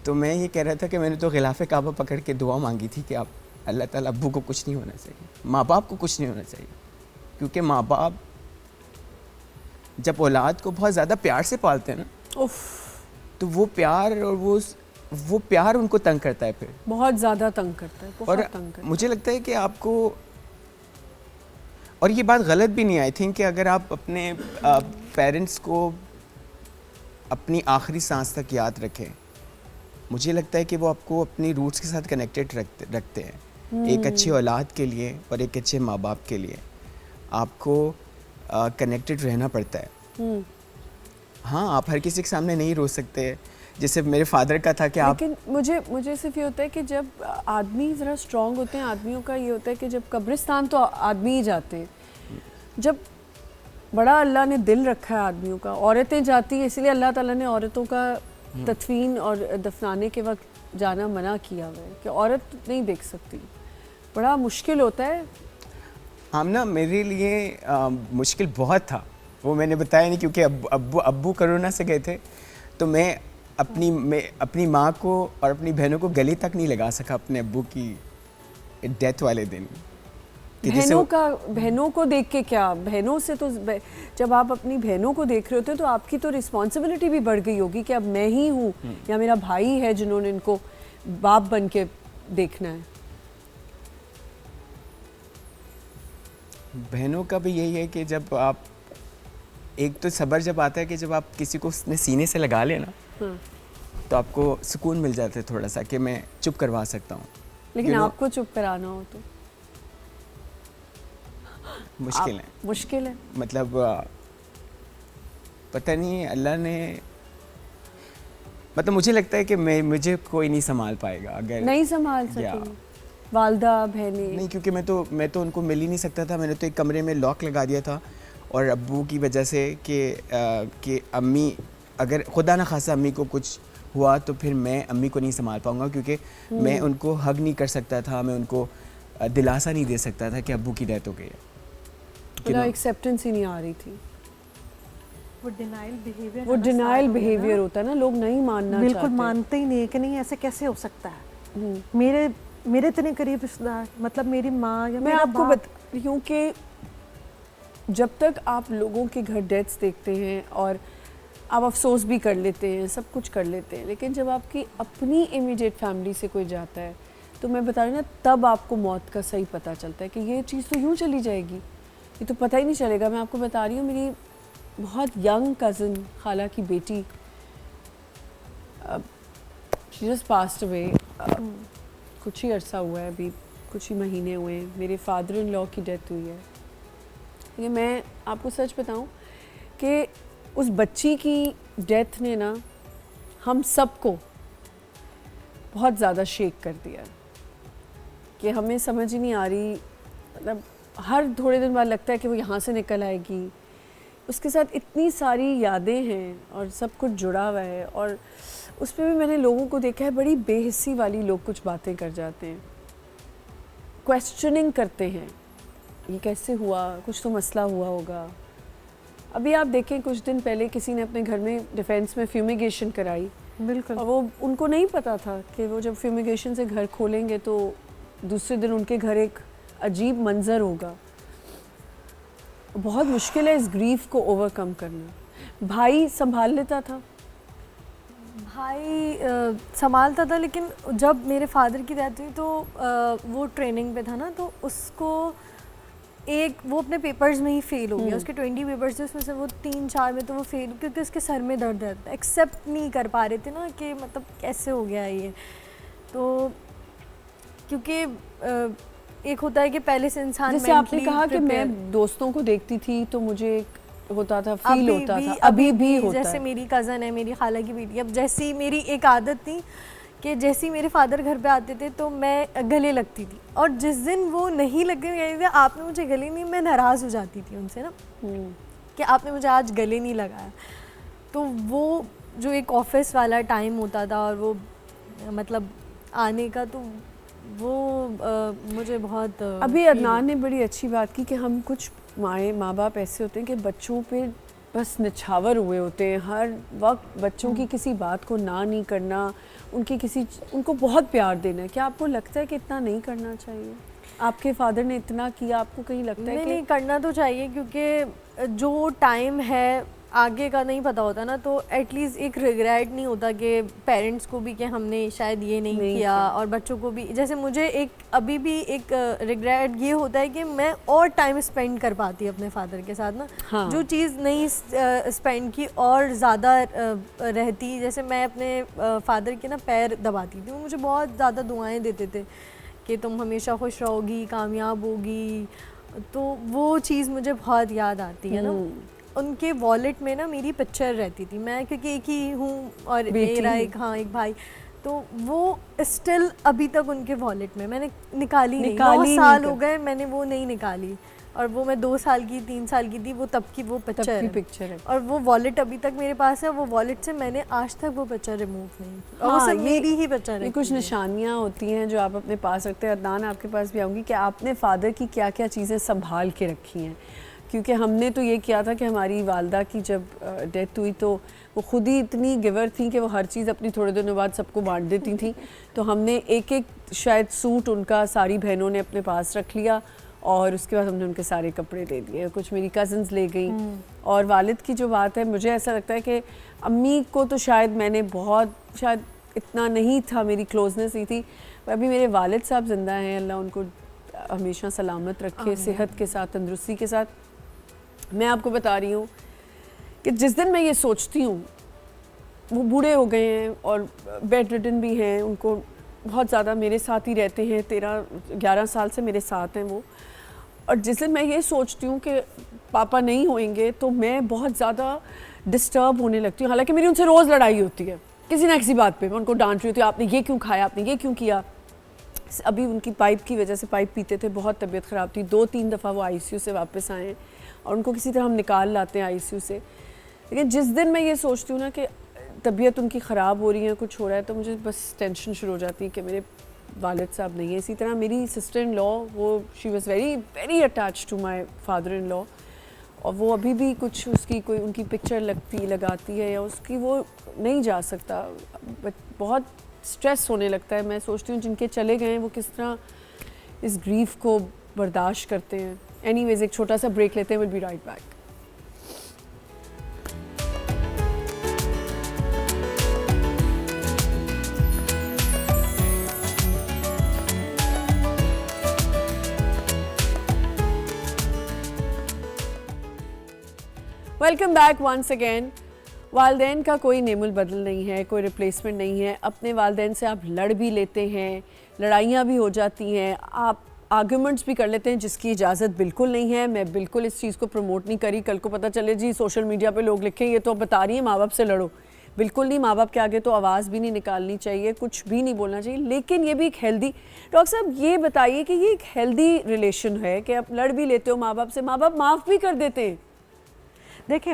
तो मैं ये कह रहा था कि मैंने तो गिलाफ़े काबा पकड़ के दुआ मांगी थी कि आप अल्लाह ताला अब्बू को कुछ नहीं होना चाहिए, माँ बाप को कुछ नहीं होना चाहिए, क्योंकि माँ बाप जब औलाद को बहुत ज़्यादा प्यार से पालते हैं ना, तो वो प्यार और वो प्यार उनको तंग करता है, फिर बहुत ज़्यादा तंग करता है, बहुत और तंग करता है। मुझे लगता है कि आपको, और ये बात गलत भी नहीं आई थिंक कि अगर आप अपने पेरेंट्स को अपनी आखिरी सांस तक याद रखें, मुझे लगता है कि वो आपको अपनी रूट्स के साथ कनेक्टेड रखते हैं। एक अच्छी औलाद के लिए और एक अच्छे माँ बाप के लिए आपको कनेक्टेड रहना पड़ता है। हाँ, आप हर किसी के सामने नहीं रो सकते, जैसे मेरे फादर का था कि आप, लेकिन मुझे सिर्फ ये होता है कि जब आदमी ज़रा स्ट्रॉन्ग होते हैं, आदमियों का ये होता है कि जब कब्रिस्तान तो आदमी ही जाते हैं, जब बड़ा अल्लाह ने दिल रखा है आदमियों का, औरतें जाती हैं, इसलिए अल्लाह ताला ने औरतों का तदफीन और दफनाने के वक्त जाना मना किया हुआ है कि औरत नहीं देख सकती। बड़ा मुश्किल होता है। हम ना, मेरे लिए मुश्किल बहुत था, वो मैंने बताया नहीं, क्योंकि अब्बू कोरोना से गए थे, तो मैं अपनी माँ को और अपनी बहनों को गले तक नहीं लगा सका अपने अब्बू की डेथ वाले दिन। बहनों को देख के क्या, बहनों से तो जब आप अपनी बहनों को देख रहे होते हो तो आपकी तो रिस्पॉन्सिबिलिटी भी बढ़ गई होगी कि अब मैं ही हूँ या मेरा भाई है जिन्होंने इनको बाप बन के देखना है। बहनों का भी यही है कि जब आप, एक तो सब्र जब आता है कि जब आप किसी को अपने सीने से लगा लेना तो आपको सुकून मिल जाता है थोड़ा सा कि मैं चुप करवा सकता हूँ। लेकिन आपको चुप कराना हो तो मुश्किल है। मतलब पता नहीं, अल्लाह ने, मतलब मुझे लगता है कि मुझे कोई नहीं संभाल पाएगा, अगर नहीं संभाल सकेंगे वालदा बहनें नहीं, क्योंकि मैं तो उनको मिल ही नहीं सकता था। मैंने तो एक कमरे में लॉक लगा दिया था, और अब्बू की वजह से कि अम्मी, अगर खुदा ना खासा अम्मी को कुछ हुआ तो फिर मैं अम्मी को नहीं संभाल पाऊंगा, क्योंकि मैं उनको हग नहीं कर सकता था, मैं उनको दिलासा नहीं दे सकता था कि अब्बू की डेथ हो गई है। एक्सेप्टेंस ही नहीं आ रही थी। वो डिनाइल बिहेवियर होता है ना, लोग नहीं मानना चाहते, बिल्कुल मानते ही नहीं है कि नहीं ऐसे कैसे हो सकता है। मेरे इतने करीब रिश्तेदार, मतलब मेरी माँ या मैं आपको बता रही हूँ कि जब तक आप लोगों के घर डेथ्स देखते हैं और आप अफसोस भी कर लेते हैं, सब कुछ कर लेते हैं, लेकिन जब आपकी अपनी इमीडिएट फैमिली से कोई जाता है तो मैं बता रही हूँ ना, तब आपको मौत का सही पता चलता है कि ये चीज़ तो यूँ चली जाएगी, ये तो पता ही नहीं चलेगा। मैं आपको बता रही हूँ, मेरी बहुत यंग कज़न खाला की बेटी, शी जस्ट पास्ड अवे, कुछ ही अरसा हुआ है, अभी कुछ ही महीने हुए हैं, मेरे फादर इन लॉ की डेथ हुई है। ये मैं आपको सच बताऊं कि उस बच्ची की डेथ ने ना हम सबको बहुत ज़्यादा शेक कर दिया, कि हमें समझ ही नहीं आ रही, मतलब हर थोड़े दिन बाद लगता है कि वो यहाँ से निकल आएगी। उसके साथ इतनी सारी यादें हैं और सब कुछ जुड़ा हुआ है, और उस पर भी मैंने लोगों को देखा है, बड़ी बेहिस्सी वाली लोग कुछ बातें कर जाते हैं, क्वेश्चनिंग करते हैं, ये कैसे हुआ, कुछ तो मसला हुआ होगा। अभी आप देखें, कुछ दिन पहले किसी ने अपने घर में डिफेंस में फ्यूमिगेशन कराई, बिल्कुल, और वो उनको नहीं पता था कि वो जब फ्यूमिगेशन से घर खोलेंगे तो दूसरे दिन उनके घर एक अजीब मंजर होगा। बहुत मुश्किल है इस ग्रीफ को ओवरकम करना। भाई संभाल लेता था? भाई संभालता था, लेकिन जब मेरे फादर की डेथ हुई तो वो ट्रेनिंग पे था ना, तो उसको वो अपने पेपर्स में ही फेल हो गया। उसके 20 पेपर्स थे, उसमें से वो 3-4 में तो वो फेल, क्योंकि उसके सर में दर्द रहता, एक्सेप्ट नहीं कर पा रहे थे ना कि मतलब कैसे हो गया ये। तो क्योंकि एक होता है कि पहले से इंसान, जैसे आपने कहा कि मैं दोस्तों को देखती थी तो मुझे होता था, फील होता था, अभी भी होता है। जैसे मेरी कज़न है, मेरी खाला की बेटी, अब जैसी मेरी एक आदत थी कि जैसे ही मेरे फादर घर पे आते थे तो मैं गले लगती थी, और जिस दिन वो नहीं लगने गए थे, आपने मुझे गले नहीं, मैं नाराज़ हो जाती थी उनसे ना कि आपने मुझे आज गले नहीं लगाया। तो वो जो एक ऑफिस वाला टाइम होता था और वो मतलब आने का, तो वो मुझे बहुत अभी अदनान ने बड़ी अच्छी बात की कि हम कुछ माँ बाप ऐसे होते हैं कि बच्चों पे बस निछावर हुए होते हैं, हर वक्त बच्चों की किसी बात को ना नहीं करना, उनको बहुत प्यार देना है। क्या आपको लगता है कि इतना नहीं करना चाहिए? आपके फादर ने इतना किया, आपको कहीं लगता है कि नहीं करना तो चाहिए, क्योंकि जो टाइम है आगे का नहीं पता होता ना, तो एटलीस्ट एक रिग्रेट नहीं होता कि पेरेंट्स को भी कि हमने शायद ये नहीं किया, और बच्चों को भी। जैसे मुझे अभी भी एक रिग्रेट ये होता है कि मैं और टाइम स्पेंड कर पाती अपने फादर के साथ ना। हाँ। जो चीज़ नहीं स्पेंड की और ज़्यादा रहती, जैसे मैं अपने फादर के ना पैर दबाती थी, वो मुझे बहुत ज़्यादा दुआएं देते थे कि तुम हमेशा खुश रहोगी, कामयाब होगी, तो वो चीज़ मुझे बहुत याद आती है ना। उनके वॉलेट में ना मेरी पिक्चर रहती थी, मैं क्योंकि एक ही हूँ और मेरा एक भाई, तो वो स्टिल अभी तक उनके वॉलेट में, मैंने निकाली नहीं 9 साल हो गए मैंने वो नहीं निकाली, और वो मैं 2 साल की 3 साल की थी, वो तब की वो पिक्चर है, और वो वॉलेट अभी तक मेरे पास है। वो वॉलेट से मैंने आज तक वो पिक्चर रिमूव नहीं की, और वो सब मेरी ही पिक्चर है। कुछ निशानियाँ होती हैं जो आप अपने पास रखते हैं। अदनान, आपके पास भी आऊँगी कि आपने फादर की क्या क्या चीज़ें संभाल के रखी हैं, क्योंकि हमने तो ये किया था कि हमारी वालदा की जब डेथ हुई तो वो खुद ही इतनी गिवर थी कि वो हर चीज़ अपनी थोड़े दिनों बाद सबको बांट देती थी। तो हमने एक शायद सूट उनका सारी बहनों ने अपने पास रख लिया, और उसके बाद हमने उनके सारे कपड़े दे दिए, कुछ मेरी कज़न्स ले गई। और वालिद की जो बात है, मुझे ऐसा लगता है कि अम्मी को तो शायद मैंने शायद इतना नहीं था, मेरी क्लोजनेस नहीं थी, पर अभी मेरे वालिद साहब ज़िंदा हैं, अल्लाह उनको हमेशा सलामत रखे, सेहत के साथ, तंदुरुस्ती के साथ। मैं आपको बता रही हूँ कि जिस दिन मैं ये सोचती हूँ, वो बूढ़े हो गए हैं और बेड रिडन भी हैं, उनको बहुत ज़्यादा मेरे साथ ही रहते हैं, 13-11 साल से मेरे साथ हैं वो, और जिस दिन मैं ये सोचती हूँ कि पापा नहीं होंगे तो मैं बहुत ज़्यादा डिस्टर्ब होने लगती हूँ। हालांकि मेरी उनसे रोज़ लड़ाई होती है किसी ना किसी बात पे, मैं उनको डांट रही होती हूँ, आपने ये क्यों खाया, आपने ये क्यों किया। अभी उनकी पाइप की वजह से, पाइप पीते थे, बहुत तबीयत ख़राब थी, 2-3 दफ़ा वो ICU से वापस आए हैं, और उनको किसी तरह हम निकाल लाते हैं ICU से। लेकिन जिस दिन मैं ये सोचती हूँ ना कि तबीयत उनकी ख़राब हो रही है, कुछ हो रहा है, तो मुझे बस टेंशन शुरू हो जाती है कि मेरे वालिद साहब नहीं है। इसी तरह मेरी सिस्टर इन लॉ, वो she was very very attach to my father in law, और वो अभी भी कुछ उसकी कोई उनकी पिक्चर लगाती है या उसकी, वो नहीं जा सकता, बहुत स्ट्रेस होने लगता है। मैं सोचती हूँ जिनके चले गए हैं वो किस तरह इस ग्रीफ को बर्दाश्त करते हैं। एनीवेज, एक छोटा सा ब्रेक लेते हैं, will be right back. Welcome back once again. वालदैन का कोई नेमुल बदल नहीं है, कोई रिप्लेसमेंट नहीं है। अपने वालदैन से आप लड़ भी लेते हैं, लड़ाइयाँ भी हो जाती हैं, आप आर्गूमेंट्स भी कर लेते हैं, जिसकी इजाज़त बिल्कुल नहीं है। मैं बिल्कुल इस चीज़ को प्रमोट नहीं करी, कल को पता चले जी सोशल मीडिया पे लोग लिखें ये तो बता रही है माँ बाप से लड़ो। बिल्कुल नहीं, माँ बाप के आगे तो आवाज़ भी नहीं निकालनी चाहिए, कुछ भी नहीं बोलना चाहिए। लेकिन ये भी एक हेल्दी, डॉक्टर साहब ये बताइए कि ये एक हेल्दी रिलेशन है कि आप लड़ भी लेते हो माँ बाप से, माँ बाप माफ़ भी कर देते हैं? देखें,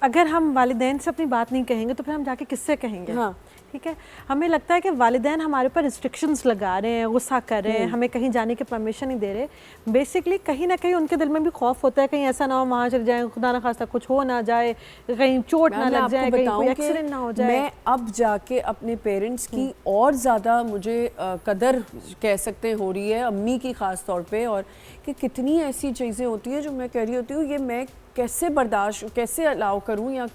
अगर हम वालिदैन से अपनी बात नहीं कहेंगे तो फिर हम जाके किससे कहेंगे? हाँ। ठीक है, हमें लगता है कि वालिदैन हमारे ऊपर रिस्ट्रिक्शंस लगा रहे हैं, गुस्सा कर रहे हैं, हमें कहीं जाने की परमिशन नहीं दे रहे। बेसिकली कहीं ना कहीं उनके दिल में भी खौफ होता है कहीं ऐसा ना हो वहाँ चले जाए, खुदा ना खास्ता कुछ हो ना जाए, कहीं चोट ना लग जाए, कहीं कोई एक्सीडेंट ना हो जाए। मैं अब जाके अपने पेरेंट्स की और ज़्यादा मुझे कदर कह सकते हैं हो रही है, अम्मी की ख़ास तौर पे, और कि कितनी ऐसी चीज़ें होती हैं जो मैं कह रही होती हूँ ये मैं कैसे बर्दाश्त कैसे अलाउ करूँ या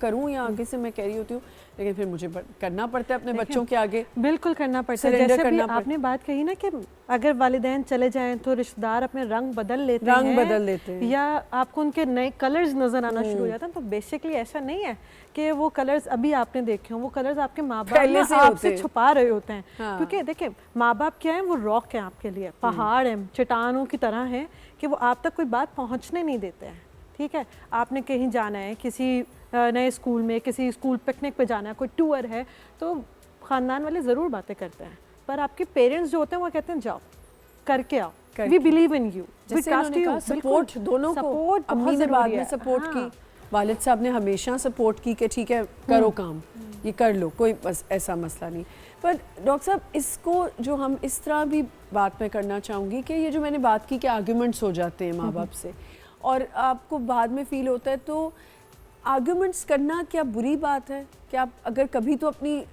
आगे से मैं कह रही होती हूँ, लेकिन फिर मुझे करना पड़ता है अपने बच्चों के आगे। बिल्कुल करना पड़ता है। जैसे भी आपने बात कही ना कि अगर वालिदैन चले जाएं तो रिश्तेदार अपने रंग बदल लेते हैं या आपको उनके नए कलर्स नजर आना शुरू हो जाते हैं, तो बेसिकली ऐसा नहीं है कि वो कलर्स अभी आपने देखे हों, वो कलर्स आपके माँ बाप आपसे छुपा रहे होते हैं। क्योंकि देखिए माँ बाप क्या है, वो रॉक है आपके लिए, पहाड़ है, चट्टानों की तरह है कि वो आप तक कोई बात पहुँचने नहीं देते हैं। ठीक है, आपने कहीं जाना है, किसी नए स्कूल में, किसी स्कूल पिकनिक पे जाना है, कोई टूर है, तो ख़ानदान वाले ज़रूर बातें करते हैं, पर आपके पेरेंट्स जो होते हैं वो कहते हैं जाओ करके आओ, we believe in you, we trust you. Support दोनों को, अम्मी ने बाद में सपोर्ट की, वालिद साहब ने हमेशा सपोर्ट की कि ठीक है करो काम, ये कर लो, कोई बस ऐसा मसला नहीं। पर डॉक्टर साहब इसको जो हम इस तरह भी बात में करना चाहूँगी कि ये जो मैंने बात की कि आर्ग्यूमेंट्स हो जाते हैं माँ बाप से और आपको बाद में फील होता है, तो आर्ग्यूमेंट्स करना क्या बुरी बात है? क्या आप अगर कभी तो अपनी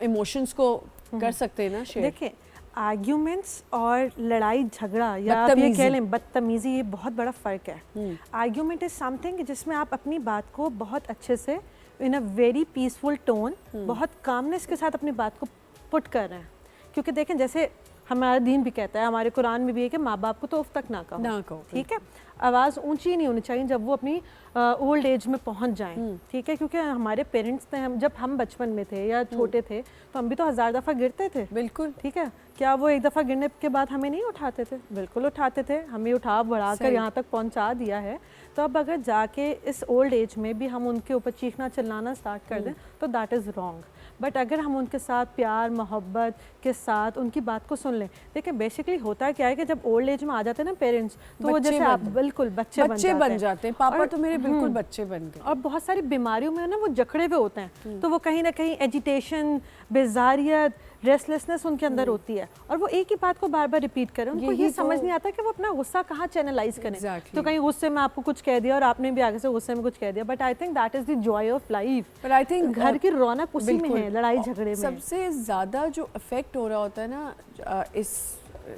इमोशंस को कर सकते हैं ना शेयर? देखिए आर्ग्यूमेंट्स और लड़ाई झगड़ा या आप ये कह लें बदतमीजी, ये बहुत बड़ा फ़र्क है। आर्ग्यूमेंट इज़ समथिंग जिसमें आप अपनी बात को बहुत अच्छे से इन अ वेरी पीसफुल टोन, बहुत कामनेस के साथ अपनी बात को पुट कर रहे हैं। क्योंकि देखें जैसे हमारा दीन भी कहता है, हमारे कुरान में भी है कि माँ बाप को तो उफ तक ना कहो। ठीक है, आवाज़ ऊंची नहीं होनी चाहिए जब वो अपनी ओल्ड एज में पहुंच जाएं। ठीक है, क्योंकि हमारे पेरेंट्स थे, हम जब हम बचपन में थे या छोटे थे तो हम भी तो 1000 दफ़ा गिरते थे। बिल्कुल। ठीक है, क्या वो एक दफ़ा गिरने के बाद हमें नहीं उठाते थे? बिल्कुल उठाते थे, हमें उठा बढ़ा कर यहाँ तक पहुँचा दिया है। तो अब अगर जाके इस ओल्ड एज में भी हम उनके ऊपर चीखना चिल्लाना स्टार्ट कर दें तो दैट इज़ रॉन्ग। बट अगर हम उनके साथ प्यार मोहब्बत के साथ उनकी बात को सुन लें, देखिए बेसिकली होता क्या है कि जब ओल्ड एज में आ जाते हैं ना पेरेंट्स, तो वो जैसे आप बिल्कुल बच्चे बन जाते हैं। पापा तो मेरे बिल्कुल बच्चे बन गए। और बहुत सारी बीमारियों में ना वो जकड़े हुए होते हैं, तो वो कहीं ना कहीं एजिटेशन, बेजारियत, रेस्टलेसनेस उनके अंदर होती है और वो एक ही बात को बार बार रिपीट करें। उनको ये समझ नहीं आता कि वो अपना गुस्सा कहाँ चैनलाइज करें। तो कहीं गुस्से में आपको कुछ कह दिया और आपने भी आगे से गुस्से में कुछ कह दिया, but I think that is the Joy of life. But I think घर की रौनक उसी में है, लड़ाई झगड़े में। सबसे ज़्यादा जो इफेक्ट हो रहा होता है ना इस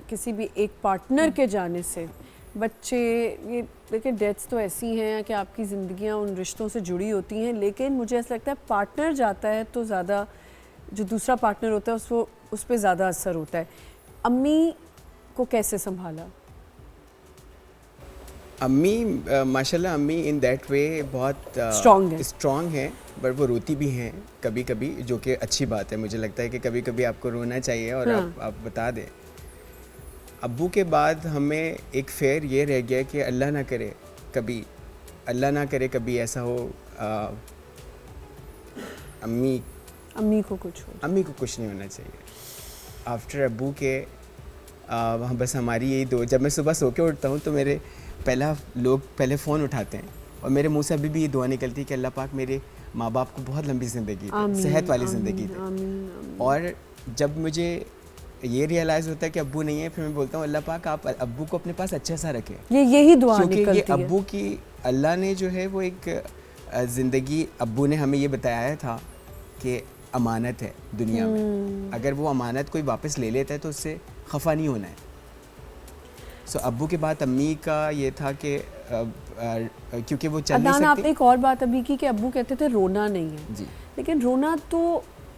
किसी भी एक पार्टनर के जाने से, बच्चे, ये देखिए डेथ्स तो ऐसी हैं कि आपकी ज़िंदगियां उन रिश्तों से जुड़ी होती हैं, लेकिन मुझे ऐसा लगता है पार्टनर जाता है तो ज़्यादा जो दूसरा पार्टनर होता है उस पर ज़्यादा असर होता है। अम्मी को कैसे संभाला? अम्मी माशाल्लाह अम्मी इन दैट वे बहुत स्ट्रॉन्ग है, बट वो रोती भी हैं कभी कभी, जो कि अच्छी बात है। मुझे लगता है कि कभी कभी आपको रोना चाहिए और आप बता दें। अब्बू के बाद हमें एक फेयर ये रह गया कि अल्लाह ना करे कभी ऐसा हो अम्मी को कुछ नहीं होना चाहिए। आफ्टर अब्बू के बस हमारी यही दो, जब मैं सुबह सो के उठता हूँ तो मेरे पहले फ़ोन उठाते हैं और मेरे मुंह से अभी भी ये दुआ निकलती है कि अल्लाह पाक मेरे माँ बाप को बहुत लंबी ज़िंदगी दे, सेहत वाली ज़िंदगी दे। और जब मुझे ये रियलाइज़ होता है कि अब्बू नहीं है, फिर मैं बोलता हूँ अल्लाह पाक आप अब्बू को अपने पास अच्छा सा रखें। यही दुआ निकलती है, क्योंकि ये अब्बू की अल्लाह ने जो है वो एक ज़िंदगी, अब्बू ने हमें ये बताया था कि अमानत है दुनिया में, अगर वो अमानत कोई वापस ले लेता है तो उससे खफा नहीं होना है। सो अब्बू के बाद अम्मी का ये था कि क्योंकि वो चल नहीं सकती। आपने एक और बात अभी की कि अब्बू कहते थे रोना नहीं है जी, लेकिन रोना तो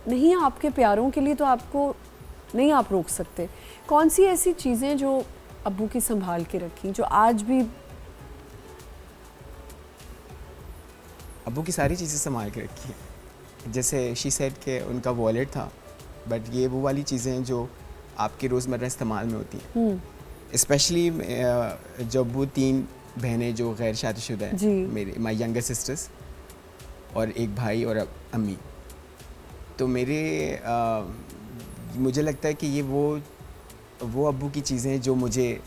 नहीं है आपके प्यारों के लिए, तो आपको नहीं आप रोक सकते। कौन सी ऐसी चीज़ें जो अब्बू की संभाल के रखी जो आज भी? अब्बू की सारी चीज़ें संभाल के रखी हैं। जैसे शी सेड के उनका वॉलेट था, बट ये वो वाली चीज़ें जो आपके रोज़मर्रा इस्तेमाल में होती हैं। स्पेशली जब वो 3 बहनें जो गैर शादीशुदा हैं, मेरे माई यंगर सिस्टर्स और एक भाई और अम्मी, तो मुझे लगता है कि ये वो अब्बू की चीज़ें हैं जो मुझे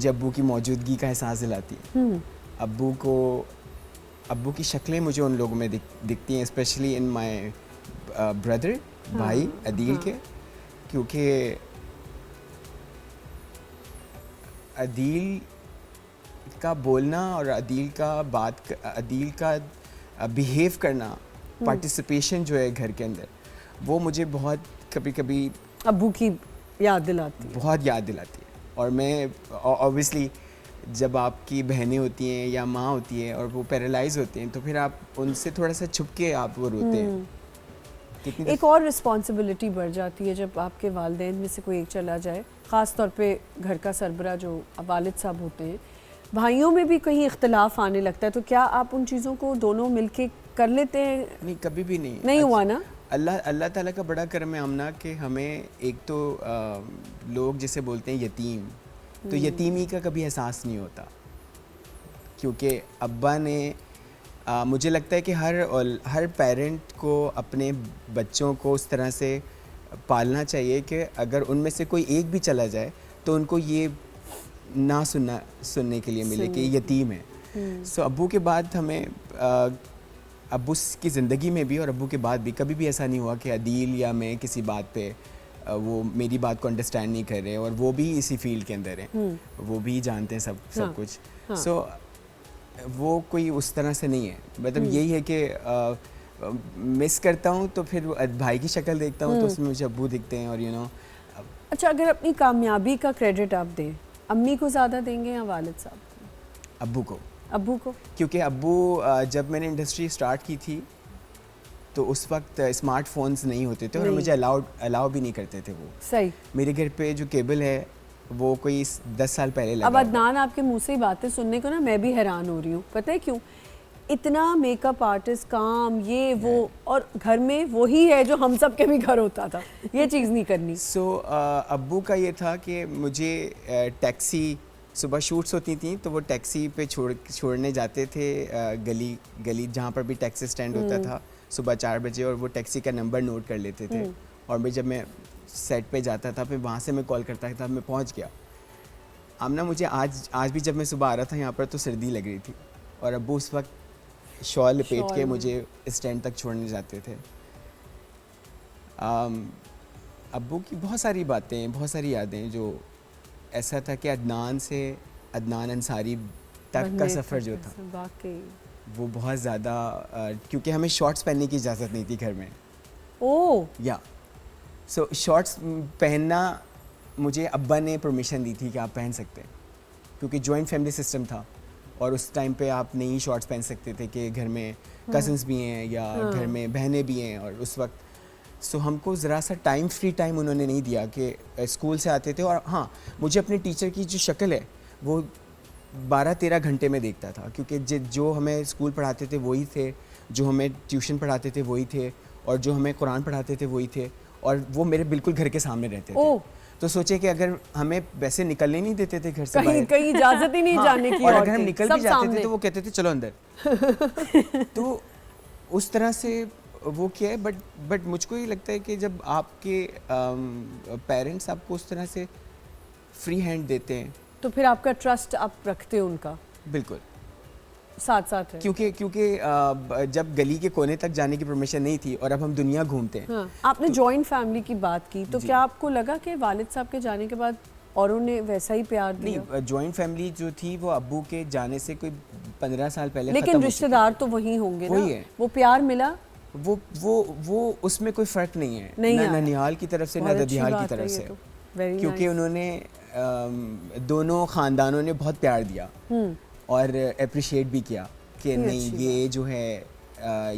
अब्बू की मौजूदगी का एहसास दिलाती है। अब्बू को अब्बू की शक्लें मुझे उन लोगों में दिखती हैं, स्पेशली इन माय ब्रदर, भाई अदील के, क्योंकि अदील का बोलना और अदील का बिहेव करना, पार्टिसिपेशन जो है घर के अंदर, वो मुझे बहुत कभी कभी अब्बू की याद दिलाती है। बहुत याद दिलाती है। और मैं ऑब्वियसली जब आपकी बहनें होती हैं या माँ होती है और वो पैरालाइज होते हैं, तो फिर आप उनसे थोड़ा सा छुप के आप वो रोते हैं। कितनी एक और रिस्पॉन्सिबिलिटी बढ़ जाती है जब आपके वालिदैन में से कोई एक चला जाए, ख़ास तौर पे घर का सरबरा जो वालिद साहब होते हैं। भाइयों में भी कहीं इख्तलाफ आने लगता है, तो क्या आप उन चीज़ों को दोनों मिलके कर लेते हैं? नहीं, कभी भी नहीं। नहीं हुआ ना? अल्लाह ताला का बड़ा करम है आमना कि हमें एक तो लोग जिसे बोलते हैं यतीम, तो यतीमी का कभी एहसास नहीं होता, क्योंकि अब्बा ने मुझे लगता है कि हर पेरेंट को अपने बच्चों को उस तरह से पालना चाहिए कि अगर उनमें से कोई एक भी चला जाए तो उनको ये ना सुनने के लिए मिले कि यतीम है। सो अब्बू के बाद हमें अब्बू की ज़िंदगी में भी और अब्बू के बाद भी कभी भी ऐसा नहीं हुआ कि अदील या मैं किसी बात पे वो मेरी बात को अंडरस्टैंड नहीं कर रहे, और वो भी इसी फील्ड के अंदर हैं, वो भी जानते हैं सब कुछ। सो वो कोई उस तरह से नहीं है, मतलब यही है कि मिस करता हूँ तो फिर भाई की शक्ल देखता हूँ तो उसमें मुझे अब्बू दिखते हैं। और अच्छा, अगर अपनी कामयाबी का क्रेडिट आप दें, अम्मी को ज़्यादा देंगे या वालिद साहब को? अब्बू को। अब्बू को? क्योंकि अब्बू जब मैंने इंडस्ट्री स्टार्ट की थी तो उस वक्त स्मार्टफोन्स नहीं होते थे और मुझे अलाउ भी नहीं करते थे वो। सही। मेरे घर पे जो केबल है वो कोई 10 साल पहले लगा। अब अदनान, आपके मुंह से ही बातें सुनने को ना मैं भी हैरान हो रही हूँ। पता है क्यों? इतना मेकअप आर्टिस्ट काम ये वो, और घर में वही है जो हम सब के भी घर होता था, ये चीज़ नहीं करनी। सो अब्बू का ये था कि मुझे टैक्सी, सुबह शूट्स होती थी तो वो टैक्सी पे छोड़ने जाते थे, गली जहाँ पर भी टैक्सी स्टैंड होता था, सुबह 4 बजे, और वो टैक्सी का नंबर नोट कर लेते थे। और जब मैं सेट पे जाता था फिर वहाँ से मैं कॉल करता था, मैं पहुँच गया। आमना, मुझे आज भी जब मैं सुबह आ रहा था यहाँ पर तो सर्दी लग रही थी, और अब्बू उस वक्त शॉल लपेट के मुझे स्टैंड तक छोड़ने जाते थे। अब्बू की बहुत सारी बातें, बहुत सारी यादें, जो ऐसा था कि अदनान अंसारी तक का सफ़र जो था वाकई वो बहुत ज़्यादा, क्योंकि हमें शॉर्ट्स पहनने की इजाज़त नहीं थी घर में। ओह या सो शॉर्ट्स पहनना मुझे अब्बा ने परमिशन दी थी कि आप पहन सकते हैं, क्योंकि जॉइंट फैमिली सिस्टम था और उस टाइम पे आप नहीं शॉर्ट्स पहन सकते थे कि घर में कज़न्स भी हैं या घर में बहनें भी हैं। और उस वक्त हमको ज़रा सा फ्री टाइम उन्होंने नहीं दिया कि स्कूल से आते थे। और हाँ, मुझे अपने टीचर की जो शक्ल है वो 12-13 घंटे में देखता था, क्योंकि जो हमें स्कूल पढ़ाते थे वही थे, जो हमें ट्यूशन पढ़ाते थे वही थे, और जो हमें कुरान पढ़ाते थे वही थे, और वो मेरे बिल्कुल घर के सामने रहते थे। तो सोचे कि अगर हमें वैसे निकलने नहीं देते थे घर से बाहर, कहीं इजाज़त ही नहीं जाने की, और अगर हम निकल भी जाते थे तो वो कहते थे चलो अंदर। तो उस तरह से वो क्या है, बट मुझको ये लगता है कि जब आपके पेरेंट्स आपको उस तरह से फ्री हैंड देते हैं तो फिर आपका ट्रस्ट आप रखते हो उनका, बिल्कुल साथ है। क्योंकि जब गली के कोने तक जाने की परमिशन नहीं थी और अब हम दुनिया घूमते हैं। हाँ, आपने जॉइंट फैमिली की बात की, तो क्या आपको लगा कि वालिद साहब के जाने के बाद औरों ने वैसा ही प्यार दिया? नहीं, जॉइंट फैमिली जो थी वो अब्बू के जाने से कोई 15 साल पहले, लेकिन रिश्तेदार तो वही होंगे ना, वो प्यार मिला, वो उसमें कोई फ़र्क नहीं है, ना ननिहाल की तरफ से ना ददियाल की तरफ से, क्योंकि उन्होंने दोनों ख़ानदानों ने बहुत प्यार दिया और अप्रिशिएट भी किया कि नहीं ये जो है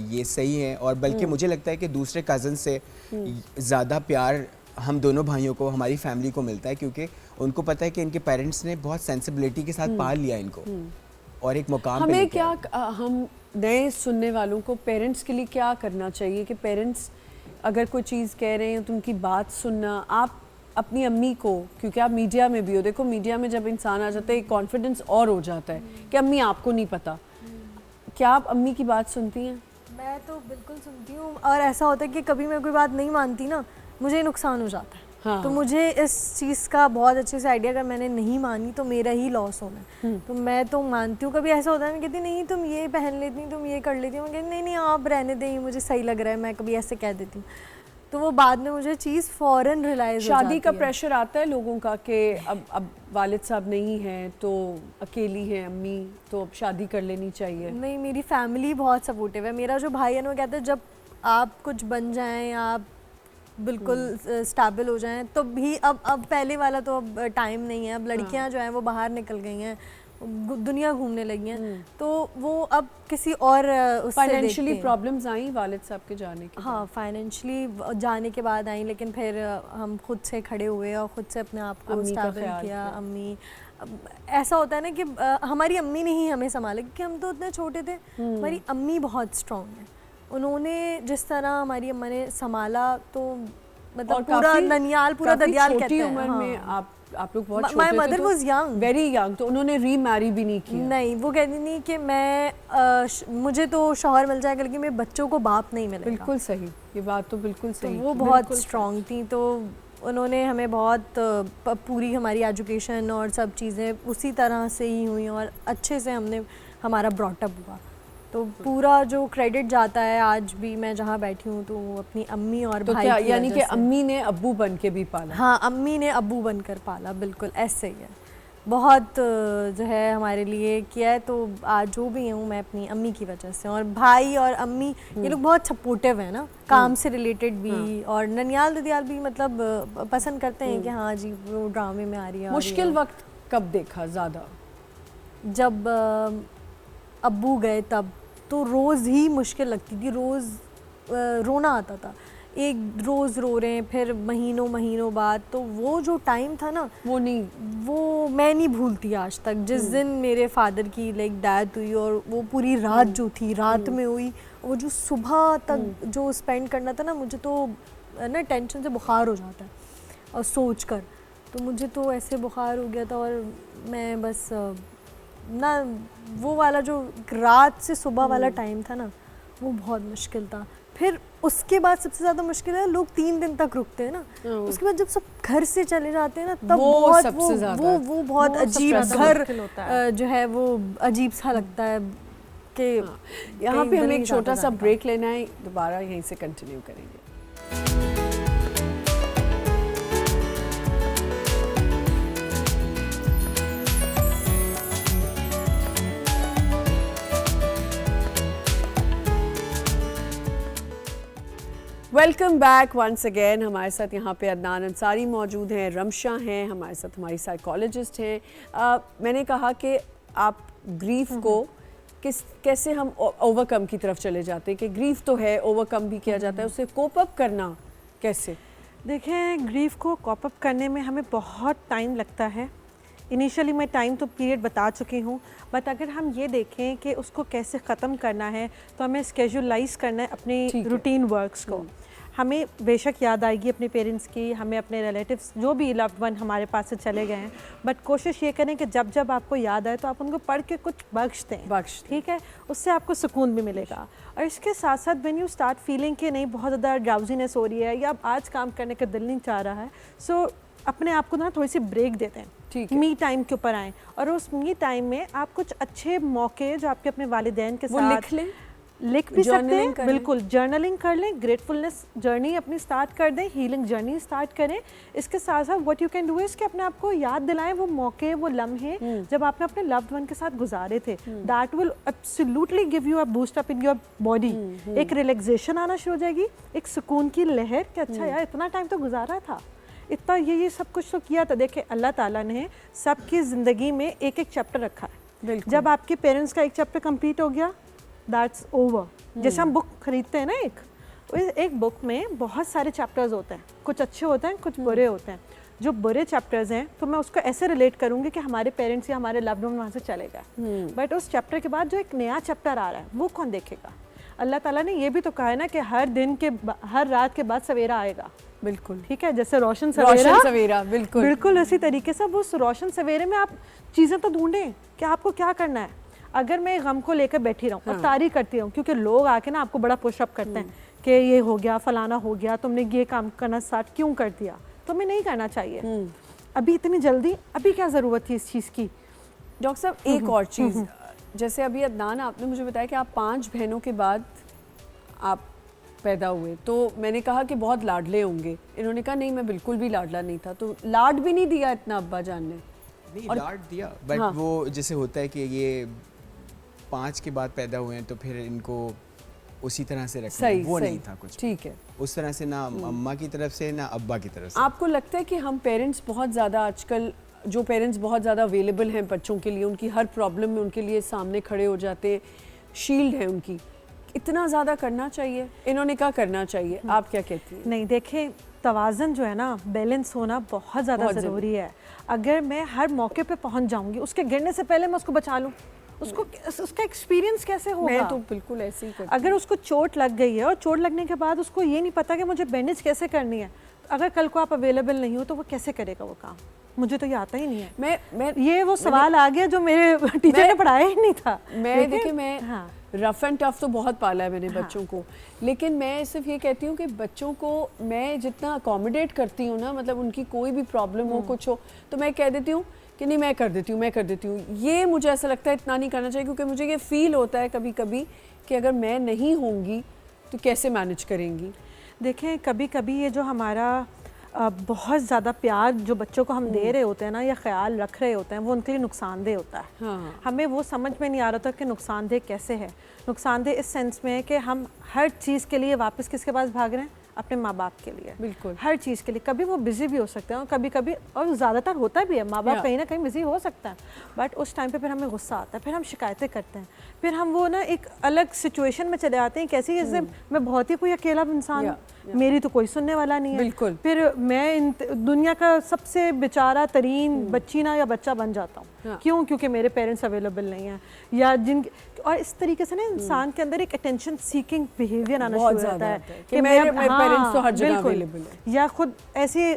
ये सही है। और बल्कि मुझे लगता है कि दूसरे कज़न से ज़्यादा प्यार हम दोनों भाइयों को, हमारी फैमिली को मिलता है, क्योंकि उनको पता है कि इनके पेरेंट्स ने बहुत सेंसिबिलिटी के साथ पाल लिया इनको और एक मुकाम पे लेके आए। हम नए सुनने वालों को पेरेंट्स के लिए क्या करना चाहिए कि पेरेंट्स अगर कोई चीज़ कह रहे हैं तो उनकी बात सुनना। आप अपनी अम्मी को, क्योंकि आप मीडिया में भी हो, देखो मीडिया में जब इंसान आ जाता है कॉन्फिडेंस और हो जाता है कि अम्मी आपको नहीं पता, क्या आप अम्मी की बात सुनती हैं? मैं तो बिल्कुल सुनती हूँ, और ऐसा होता है कि कभी मैं कोई बात नहीं मानती ना, मुझे नुकसान हो जाता है। हाँ। तो मुझे इस चीज़ का बहुत अच्छे से आइडिया, अगर मैंने नहीं मानी तो मेरा ही लॉस होना है। तो मैं तो मानती हूँ, कभी ऐसा होता है मैं कहती नहीं तुम ये पहन लेती, तुम ये कर लेती, मैं कहती नहीं नहीं आप रहने दें, मुझे सही लग रहा है, मैं कभी ऐसे कह देती हूँ। तो वो बाद में मुझे चीज़ फ़ौरन रियलाइज़ हो जाती है। शादी का प्रेशर आता है लोगों का कि अब वालिद साहब नहीं हैं तो अकेली है अम्मी, तो अब शादी कर लेनी चाहिए। नहीं, मेरी फैमिली बहुत सपोर्टिव है। मेरा जो भाई है ना वो कहता है जब आप कुछ बन जाएं, आप बिल्कुल स्टेबल हो जाएं, तो भी अब पहले वाला तो अब टाइम नहीं है। अब लड़कियां जो हैं वो बाहर निकल गई हैं, दुनिया घूमने लगी हैं, तो वो अब किसी और उससे फाइनेंशियली देखते हैं। प्रॉब्लम्स आई वालिद साहब के जाने के हाँ, फाइनेंशियली जाने के बाद आई, लेकिन फिर हम खुद से खड़े हुए और खुद से अपने आप को अम्मी का स्टेबल ख्याल किया। किया। अम्मी, ऐसा होता है ना कि हमारी अम्मी ने ही हमें संभाला, क्योंकि हम तो उतने छोटे थे। हमारी अम्मी बहुत स्ट्रॉन्ग है, उन्होंने जिस तरह हमारी अम्मा ने संभाला, तो और मतलब पूरा काफी- ननियाल, पूरा काफी ददियाल छोटी कहते हैं। उम्र में हाँ। आप लोग बहुत My छोटे थे, mother तो was young. very young, तो उन्होंने रीमैरी भी नहीं किया। नहीं, वो कहती नहीं कि मुझे तो शौहर मिल जाएगा लेकिन मेरे बच्चों को बाप नहीं मिलेगा। बिल्कुल सही, ये बात तो बिल्कुल तो सही। वो बहुत स्ट्रॉन्ग थी, तो उन्होंने हमें बहुत पूरी हमारी एजुकेशन और सब चीज़ें उसी तरह से ही हुई और अच्छे से हमने हमारा ब्रॉटअप हुआ। तो पूरा जो क्रेडिट जाता है आज भी मैं जहाँ बैठी हूँ तो वो अपनी अम्मी और तो भाई क्या की यानी वजह कि से। अम्मी ने अब्बू बन के भी पाला? हाँ, अम्मी ने अब्बू बनकर पाला, बिल्कुल ऐसे ही है। बहुत जो है हमारे लिए किया है, तो आज जो भी हूँ मैं अपनी अम्मी की वजह से। और भाई और अम्मी ये लोग बहुत सपोर्टिव है ना, काम से रिलेटेड भी, और ननियाल ददियाल भी मतलब पसंद करते हैं कि हाँ जी वो ड्रामे में आ रही है। मुश्किल वक्त कब देखा ज़्यादा? जब अब्बू गए तब तो रोज़ ही मुश्किल लगती थी, रोज़ रोना आता था। एक रोज़ रो रहे हैं, फिर महीनों बाद, तो वो जो टाइम था ना वो मैं नहीं भूलती आज तक। जिस दिन मेरे फादर की डेथ हुई और वो पूरी रात जो थी, रात में हुई, वो जो सुबह तक जो स्पेंड करना था ना, मुझे तो ना टेंशन से बुखार हो जाता है और सोच कर, तो मुझे तो ऐसे बुखार हो गया था। और मैं बस ना वो वाला जो रात से सुबह वाला टाइम था ना, वो बहुत मुश्किल था। फिर उसके बाद सबसे ज़्यादा मुश्किल है, लोग 3 दिन तक रुकते हैं ना, उसके बाद जब सब घर से चले जाते हैं ना, तब वो बहुत सबसे ज़्यादा वो बहुत वो अजीब सबसे ज़्यादा घर मुश्किल होता है। जो है वो अजीब सा लगता है कि यहाँ पे दिल हमें नहीं एक छोटा चाहता सा जाने का। ब्रेक लेना है, दोबारा यहीं से कंटिन्यू करेंगे। Welcome back once again. हमारे साथ यहाँ पे अदनान अंसारी मौजूद हैं, रमशा हैं, हमारे साथ हमारी साइकोलॉजिस्ट हैं। मैंने कहा कि आप ग्रीफ को कैसे हम ओवरकम की तरफ चले जाते हैं, कि ग्रीफ तो है, ओवरकम भी किया जाता है, उससे कोप अप करना कैसे? देखें, ग्रीफ को कॉप अप करने में हमें बहुत टाइम लगता है। इनिशियली मैं टाइम तो पीरियड बता चुकी हूँ, बट अगर हम ये देखें कि उसको कैसे ख़त्म करना है, तो हमें स्केजुलाइज करना है अपनी रूटीन वर्क्स को। हमें बेशक याद आएगी अपने पेरेंट्स की, हमें अपने रिलेटिव्स जो भी लव्ड वन हमारे पास से चले गए हैं, बट कोशिश ये करें कि जब जब आपको याद आए तो आप उनको पढ़ के कुछ बख्श दें, ठीक है? उससे आपको सुकून भी मिलेगा। और इसके साथ साथ व्हेन यू स्टार्ट फीलिंग कि नहीं बहुत ज़्यादा ड्राउजीनेस हो रही है या आज काम करने का दिल नहीं चाह रहा है, सो अपने आप को ना थोड़ी सी ब्रेक देते हैं, ठीक है। मी टाइम के ऊपर आएँ, और उस मी टाइम में आप कुछ अच्छे मौके जो आपके अपने वालिदैन के साथ लिख लें, लिख भी सकते Journaling हैं, कर लें। बिल्कुल जर्नलिंग कर लें, ग्रेटफुलनेस जर्नी अपनी स्टार्ट कर दें, हीलिंग जर्नी स्टार्ट करें। इसके साथ साथ what you can do is कि अपने आप को याद दिलाएं वो मौके, वो लम्हे जब आपने अपने लव्ड वन के साथ गुजारे थे। That will absolutely give you a boost up in your body. एक रिलैक्सेशन आना शुरू हो जाएगी, एक सुकून की लहर कि अच्छा यार इतना टाइम तो गुजारा था, इतना ये सब कुछ तो किया था। देखिए अल्लाह ताला ने सबकी ज़िंदगी में एक एक चैप्टर रखा है। जब आपके पेरेंट्स का एक चैप्टर कंप्लीट हो गया, दैट्स ओवर। जैसे हम बुक खरीदते हैं ना, एक बुक में बहुत सारे चैप्टर्स होते हैं, कुछ अच्छे होते हैं, कुछ बुरे होते हैं। जो बुरे चैप्टर्स हैं तो मैं उसको ऐसे रिलेट करूँगी कि हमारे पेरेंट्स या हमारे लव्ड वन वहाँ से चले गए, बट उस चैप्टर के बाद जो एक नया चैप्टर आ रहा है वो कौन देखेगा? अल्लाह ताला ने ये भी तो कहा है ना कि हर रात के बाद सवेरा आएगा। बिल्कुल, ठीक है, जैसे रोशन सवेरा, बिल्कुल बिल्कुल उसी तरीके से वो रोशन सवेरे में आप चीज़ें तो ढूंढें कि आपको क्या करना है। अगर मैं गम को लेकर बैठी रहूँ और तारीफ करती रहूँ, क्योंकि लोग आके ना आपको बड़ा पुशअप करते हैं कि ये हो गया, फलाना हो गया, तुमने ये काम करना स्टार्ट क्यों कर दिया, तुम्हें नहीं करना चाहिए, अभी इतनी जल्दी, अभी क्या ज़रूरत थी इस चीज़ की। डॉक्टर साहब एक और चीज़, जैसे अभी अदनान आपने मुझे बताया कि आप 5 बहनों के बाद आप पैदा हुए, तो मैंने कहा कि बहुत लाडले होंगे, इन्होंने कहा नहीं मैं बिल्कुल भी लाडला नहीं था, तो लाड भी नहीं दिया इतना अब्बा जान ने? नहीं लाड दिया, बट हाँ। वो जैसे होता है कि ये 5 के बाद पैदा हुए हैं तो फिर इनको उसी तरह से रखना, सही वो सही, नहीं था कुछ ठीक है। उस तरह से, ना अम्मा की तरफ से ना अब्बा की तरफ से। आपको लगता है कि हम पेरेंट्स बहुत ज़्यादा आजकल, जो पेरेंट्स बहुत ज़्यादा अवेलेबल हैं बच्चों के लिए, उनकी हर प्रॉब्लम में उनके लिए सामने खड़े हो जाते, शील्ड है उनकी, इतना ज़्यादा करना चाहिए? इन्होंने कहा करना चाहिए, आप क्या कहती हैं? नहीं, देखें तवाज़न जो है ना, बैलेंस होना बहुत ज़्यादा बहुत ज़रूरी है। अगर मैं हर मौके पे पहुंच जाऊंगी, उसके गिरने से पहले मैं उसको बचा लूं, उसको उसका एक्सपीरियंस कैसे होगा? मैं तो बिल्कुल ऐसे ही करती अगर उसको चोट लग गई है और चोट लगने के बाद उसको ये नहीं पता कि मुझे बैंडेज कैसे करनी है, अगर कल को आप अवेलेबल नहीं हो तो वो कैसे करेगा वो काम? मुझे तो ये आता ही नहीं है। मैं ये वो सवाल आ गया जो मेरे टीचर ने पढ़ाया ही नहीं था। मैं देखिए, मैं हाँ, रफ एंड टफ तो बहुत पाला है मैंने बच्चों को, लेकिन मैं सिर्फ ये कहती हूँ कि बच्चों को मैं जितना अकोमोडेट करती हूँ ना, मतलब उनकी कोई भी प्रॉब्लम हो, कुछ हो, तो मैं कह देती हूँ कि नहीं मैं कर देती हूँ। ये मुझे ऐसा लगता है इतना नहीं करना चाहिए, क्योंकि मुझे ये फील होता है कभी कभी कि अगर मैं नहीं होंगी तो कैसे मैनेज करेंगी। देखें कभी कभी ये जो हमारा बहुत ज़्यादा प्यार जो बच्चों को हम दे रहे होते हैं ना, या ख्याल रख रहे होते हैं, वो उनके लिए नुकसानदेह होता है। हाँ। हमें वो समझ में नहीं आ रहा था कि नुकसानदेह कैसे है। नुकसानदेह इस सेंस में है कि हम हर चीज़ के लिए वापस किसके पास भाग रहे हैं? अपने माँ बाप के लिए। बिल्कुल। हर चीज़ के लिए। कभी वो बिज़ी भी हो सकते हैं और कभी कभी, और ज़्यादातर होता भी है, माँ बाप Yeah. कहीं ना कहीं बिज़ी हो सकता है, बट उस टाइम पे फिर हमें गुस्सा आता है, फिर हम शिकायतें करते हैं, फिर हम वो ना एक अलग सिचुएशन में चले आते हैं, कैसी जैसे मैं बहुत ही कोई अकेला इंसान हूँ, मेरी तो कोई सुनने वाला नहीं है। बिल्कुल। फिर मैं दुनिया का सबसे बेचारा तरीन बच्ची ना या बच्चा बन जाता हूँ। हाँ। क्यों? क्योंकि मेरे पेरेंट्स अवेलेबल नहीं हैं, या जिन, और इस तरीके से ना इंसान के अंदर एक अटेंशन सीकिंग बिहेवियर आना बहुत शुरू होता ज़्यादा है आता है कि मेरे पेरेंट्स तो हर जगह बिल्कुल। अवेलेबल है। या खुद ऐसी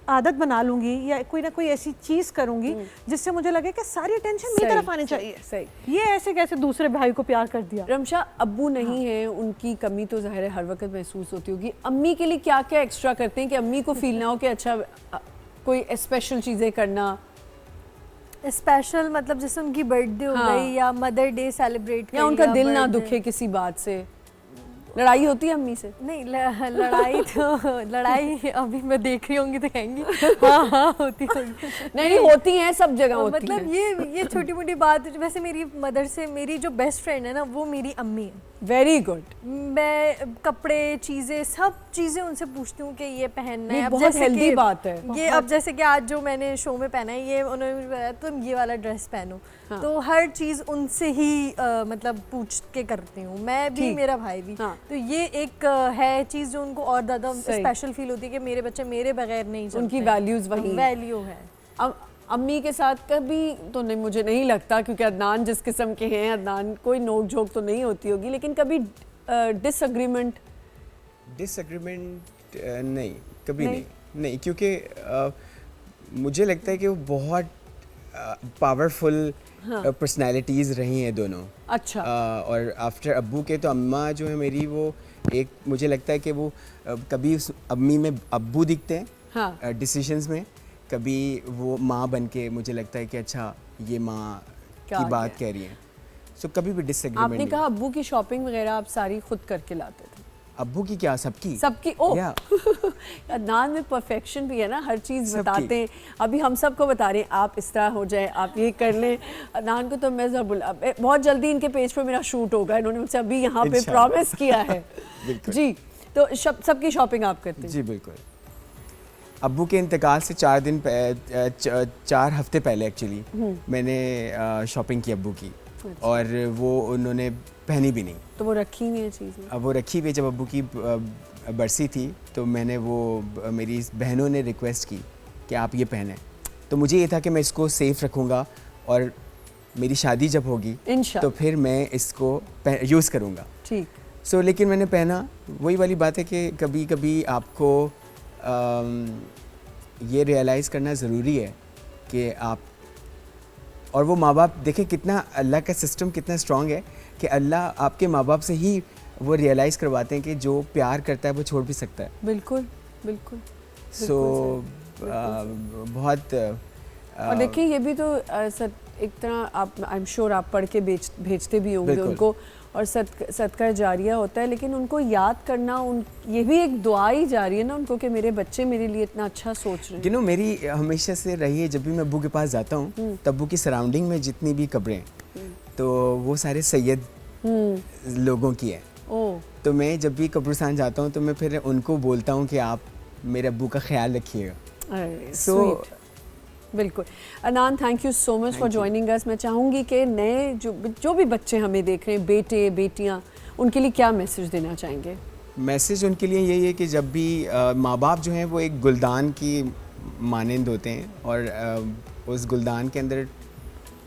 आदत बना लूंगी या कोई ना कोई ऐसी चीज़ करूंगी जिससे मुझे लगे कि सारी अटेंशन मेरी सही, तरफ आनी सही, चाहिए। सही। ये ऐसे कैसे दूसरे भाई को प्यार कर दिया। रमशा, अब्बू नहीं है, उनकी कमी तो ज़ाहिर है हर वक्त महसूस होती होगी। अम्मी के लिए क्या क्या एक्स्ट्रा करते हैं कि अम्मी को फील ना हो कि अच्छा कोई स्पेशल चीज़ें करना? स्पेशल मतलब जैसे उनकी बर्थडे हो हाँ। गई या मदर डे सेलिब्रेट या उनका दिल ना birthday। दुखे किसी बात से? लड़ाई होती है अम्मी से? नहीं लड़ाई तो लड़ाई अभी मैं देख रही होंगी तो कहेंगी हाँ होती होगी। नहीं होती हैं, सब जगह होती मतलब हैं। ये छोटी मोटी बात। वैसे मेरी मदर से मेरी जो बेस्ट फ्रेंड है ना, वो मेरी अम्मी है। Very good. मैं कपड़े, चीज़ें, सब चीज़ें उनसे पूछती हूँ कि ये पहनना है। ये अब बहुत जैसे हेल्दी कि बात है। ये अब जैसे कि आज जो मैंने शो में पहना है, ये उन्होंने मुझे बताया तुम ये वाला ड्रेस पहनो। हाँ। तो हर चीज़ उनसे ही मतलब पूछ के करती हूँ, मैं भी ठीक। मेरा भाई भी। हाँ। तो ये एक है चीज़ जो उनको और ज़्यादा सही। स्पेशल फील होती है कि मेरे बच्चे मेरे बगैर नहीं चलते। उनकी वैल्यूज़ वही हैं। वैल्यू है। अम्मी के साथ कभी तो नहीं, मुझे नहीं लगता, क्योंकि अदनान जिस किस्म के हैं, अदनान कोई नोक झोंक तो नहीं होती होगी, लेकिन कभी डिसएग्रीमेंट नहीं, कभी नहीं, क्योंकि मुझे लगता है कि वो बहुत पावरफुल पर्सनालिटीज़ रही हैं दोनों। अच्छा। और आफ्टर अब्बू के तो अम्मा जो है मेरी, वो एक, मुझे लगता है कि वो कभी उस अम्मी में अब्बू दिखते हैं हाँ। डिसीजंस में, कभी वो माँ बन के मुझे लगता है कि अच्छा ये माँ क्या की बात क्या? कह रही हैं। सो कभी भी डिसएग्रीमेंट आपने कहा अब्बू की शॉपिंग वगैरह आप सारी खुद करके लाते थे? अब्बू की क्या, सबकी सबकी? ओ या अदनान में परफेक्शन भी है ना, हर चीज़ सबकी। बताते हैं। अभी हम सबको बता रहे हैं आप इस तरह हो जाए, आप ये कर लें। अदनान को तो मैं बहुत जल्दी इनके पेज पर मेरा शूट होगा, इन्होंने मुझसे अभी यहाँ पे इंशाल्लाह। प्रॉमिस किया है। बिल्कुल। जी, तो सबकी शॉपिंग आप करते हैं? जी बिल्कुल। अब्बू के इंतकाल से 4 हफ्ते पहले एक्चुअली मैंने शॉपिंग की अब्बू की, और वो उन्होंने पहनी भी नहीं। तो वो रखी हुई है चीज़ें? अब वो रखी हुई, जब अब्बू की बरसी थी तो मैंने वो, मेरी बहनों ने रिक्वेस्ट की कि आप ये पहने, तो मुझे ये था कि मैं इसको सेफ़ रखूँगा और मेरी शादी जब होगी इंशाल्लाह। तो फिर मैं इसको यूज़ करूँगा। ठीक। सो लेकिन मैंने पहना, वही वाली बात है कि कभी कभी आपको ये रियलाइज़ करना ज़रूरी है कि आप, और वो माँ बाप देखें कितना अल्लाह का सिस्टम कितना स्ट्रॉन्ग है कि अल्लाह आपके माँ बाप से ही वो रियलाइज़ करवाते हैं कि जो प्यार करता है वो छोड़ भी सकता है। बिल्कुल बिल्कुल। सो बहुत और देखिए ये भी तो एक तरह आप आई एम श्योर आप पढ़ के भेजते भी होंगे बिल्कुल। उनको, और सदका जारिया होता है, लेकिन उनको याद करना ये भी एक दुआ ही जारी है ना उनको कि मेरे बच्चे मेरे लिए इतना अच्छा सोच रहे हैं। मेरी हमेशा से रही है, जब भी मैं अब्बू के पास जाता हूँ तब अब्बू की सराउंडिंग में जितनी भी कब्रें हैं तो वो सारे सैयद लोगों की है। ओह, तो मैं जब भी कब्रिस्तान जाता हूँ तो मैं फिर उनको बोलता हूँ कि आप मेरे अब्बू का ख्याल रखिएगा। अरे So, sweet. बिल्कुल। Anan, thank you so much for joining us. मैं चाहूँगी कि नए जो भी बच्चे हमें देख रहे हैं, बेटे बेटियाँ, उनके लिए क्या मैसेज देना चाहेंगे? मैसेज उनके लिए यही है कि जब भी माँ बाप जो हैं वो एक गुलदान की मानंद होते हैं, और उस गुलदान के अंदर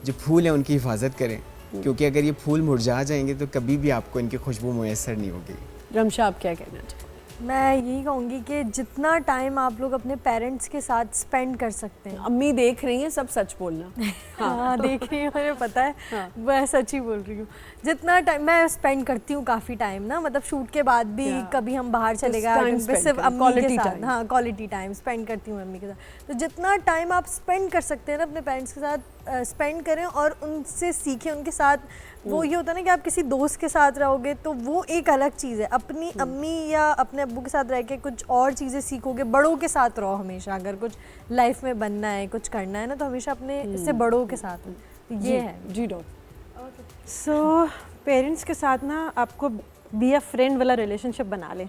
जो फूल हैं उनकी हिफाजत करें, क्योंकि अगर ये फूल मुरझा जाएंगे तो कभी भी आपको इनकी खुशबू मुयसर नहीं होगी। रमशा, आप क्या कहना चाहेंगे? मैं यही कहूँगी कि जितना टाइम आप लोग अपने पेरेंट्स के साथ स्पेंड कर सकते हैं। अम्मी देख रही हैं, सब सच बोलना। हाँ देख रही हूँ, मुझे पता है। हाँ। मैं सच ही बोल रही हूँ। जितना टाइम मैं स्पेंड करती हूँ, काफ़ी टाइम ना, मतलब शूट के बाद भी कभी हम बाहर चले गए time आउटिंग पे, spend सिर्फ करें, अम्मी quality के साथ। time। हाँ, क्वालिटी टाइम स्पेंड करती हूँ अम्मी के साथ। तो जितना टाइम आप स्पेंड कर सकते हैं ना अपने पेरेंट्स के साथ, स्पेंड करें और उनसे सीखें, उनके साथ। वो ये होता है ना कि आप किसी दोस्त के साथ रहोगे तो वो एक अलग चीज़ है, अपनी अम्मी या अपने अब्बू के साथ रह के कुछ और चीज़ें सीखोगे। बड़ों के साथ रहो हमेशा, अगर कुछ लाइफ में बनना है, कुछ करना है ना, तो हमेशा अपने इससे बड़ों के साथ हो। तो ये है जी डॉक्टर। सो पेरेंट्स के साथ ना आपको बी अ फ्रेंड वाला रिलेशनशिप बना लें,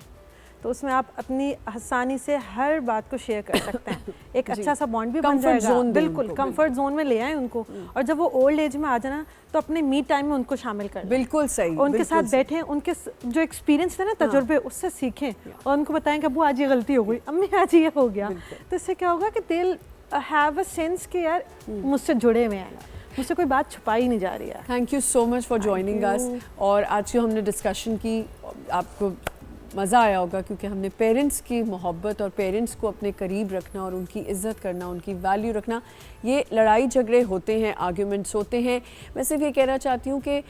तो उसमें आप अपनी आसानी से हर बात को शेयर कर सकते हैं। एक अच्छा सा बॉन्ड भी बन Comfort जाएगा। zone दें बिल्कुल उनको, कंफर्ट जोन में ले आए उनको, और जब वो ओल्ड एज में आ जाना तो अपने मी टाइम में उनको शामिल कर लें। बिल्कुल सही। उनके बिल्कुल साथ सही। बैठें, उनके जो एक्सपीरियंस थे ना, तजुर्बे, उससे सीखें और उनको बताएं कि अब्बू आज ये गलती हो गई, अम्मी आज ये हो गया। तो इससे क्या होगा कि दे हैव अ सेंस कि यार मुझसे जुड़े हुए हैं, मुझसे कोई बात छुपाई नहीं जा रही है। Thank you so much for joining अस। और आज जो हमने डिस्कशन की, आपको मज़ा आया होगा, क्योंकि हमने पेरेंट्स की मोहब्बत और पेरेंट्स को अपने करीब रखना और उनकी इज़्ज़त करना, उनकी वैल्यू रखना, ये लड़ाई झगड़े होते हैं, आर्ग्यूमेंट्स होते हैं। मैं सिर्फ ये कहना चाहती हूँ कि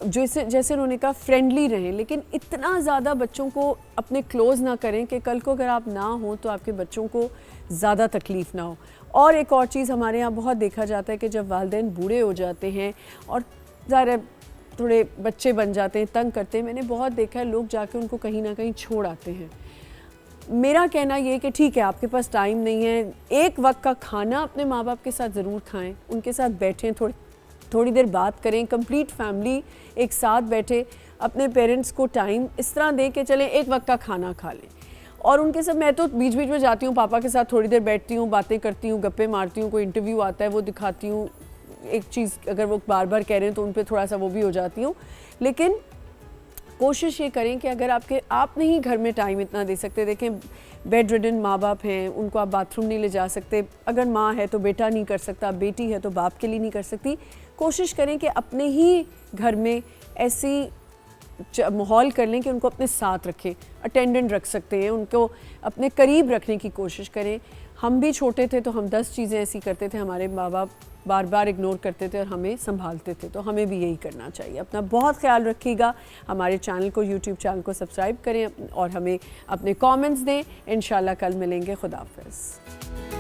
जैसे उन्होंने कहा फ्रेंडली रहें, लेकिन इतना ज़्यादा बच्चों को अपने क्लोज़ ना करें कि कल को अगर आप ना हो तो आपके बच्चों को ज़्यादा तकलीफ़ ना हो। और एक और चीज़ हमारे यहाँ बहुत देखा जाता है कि जब वालिदैन बूढ़े हो जाते हैं और ज़ाहिर थोड़े बच्चे बन जाते हैं, तंग करते हैं, मैंने बहुत देखा है लोग जाके उनको कहीं ना कहीं छोड़ आते हैं। मेरा कहना ये कि ठीक है, आपके पास टाइम नहीं है, एक वक्त का खाना अपने माँ बाप के साथ ज़रूर खाएं, उनके साथ बैठें, थोड़ी देर बात करें, कंप्लीट फैमिली एक साथ बैठे, अपने पेरेंट्स को टाइम इस तरह दें कि चलें एक वक्त का खाना खा लें। और उनके साथ मैं तो बीच बीच में जाती हूँ, पापा के साथ थोड़ी देर बैठती हूँ, बातें करती हूँ, गप्पे मारती हूँ, कोई इंटरव्यू आता है वो दिखाती हूँ, एक चीज़ अगर वो बार बार कह रहे हैं तो उन पर थोड़ा सा वो भी हो जाती हूँ। लेकिन कोशिश ये करें कि अगर आप नहीं घर में टाइम इतना दे सकते, देखें बेड रिडन माँ बाप हैं, उनको आप बाथरूम नहीं ले जा सकते, अगर माँ है तो बेटा नहीं कर सकता, बेटी है तो बाप के लिए नहीं कर सकती, कोशिश करें कि अपने ही घर में ऐसी माहौल कर लें कि उनको अपने साथ रखें, अटेंडेंट रख सकते हैं, उनको अपने करीब रखने की कोशिश करें। हम भी छोटे थे तो हम 10 चीज़ें ऐसी करते थे, हमारे माँ बाप बार बार इग्नोर करते थे और हमें संभालते थे, तो हमें भी यही करना चाहिए। अपना बहुत ख्याल रखिएगा, हमारे चैनल को, यूट्यूब चैनल को सब्सक्राइब करें और हमें अपने कमेंट्स दें। इंशाल्लाह कल मिलेंगे। खुदा हाफ़िज़।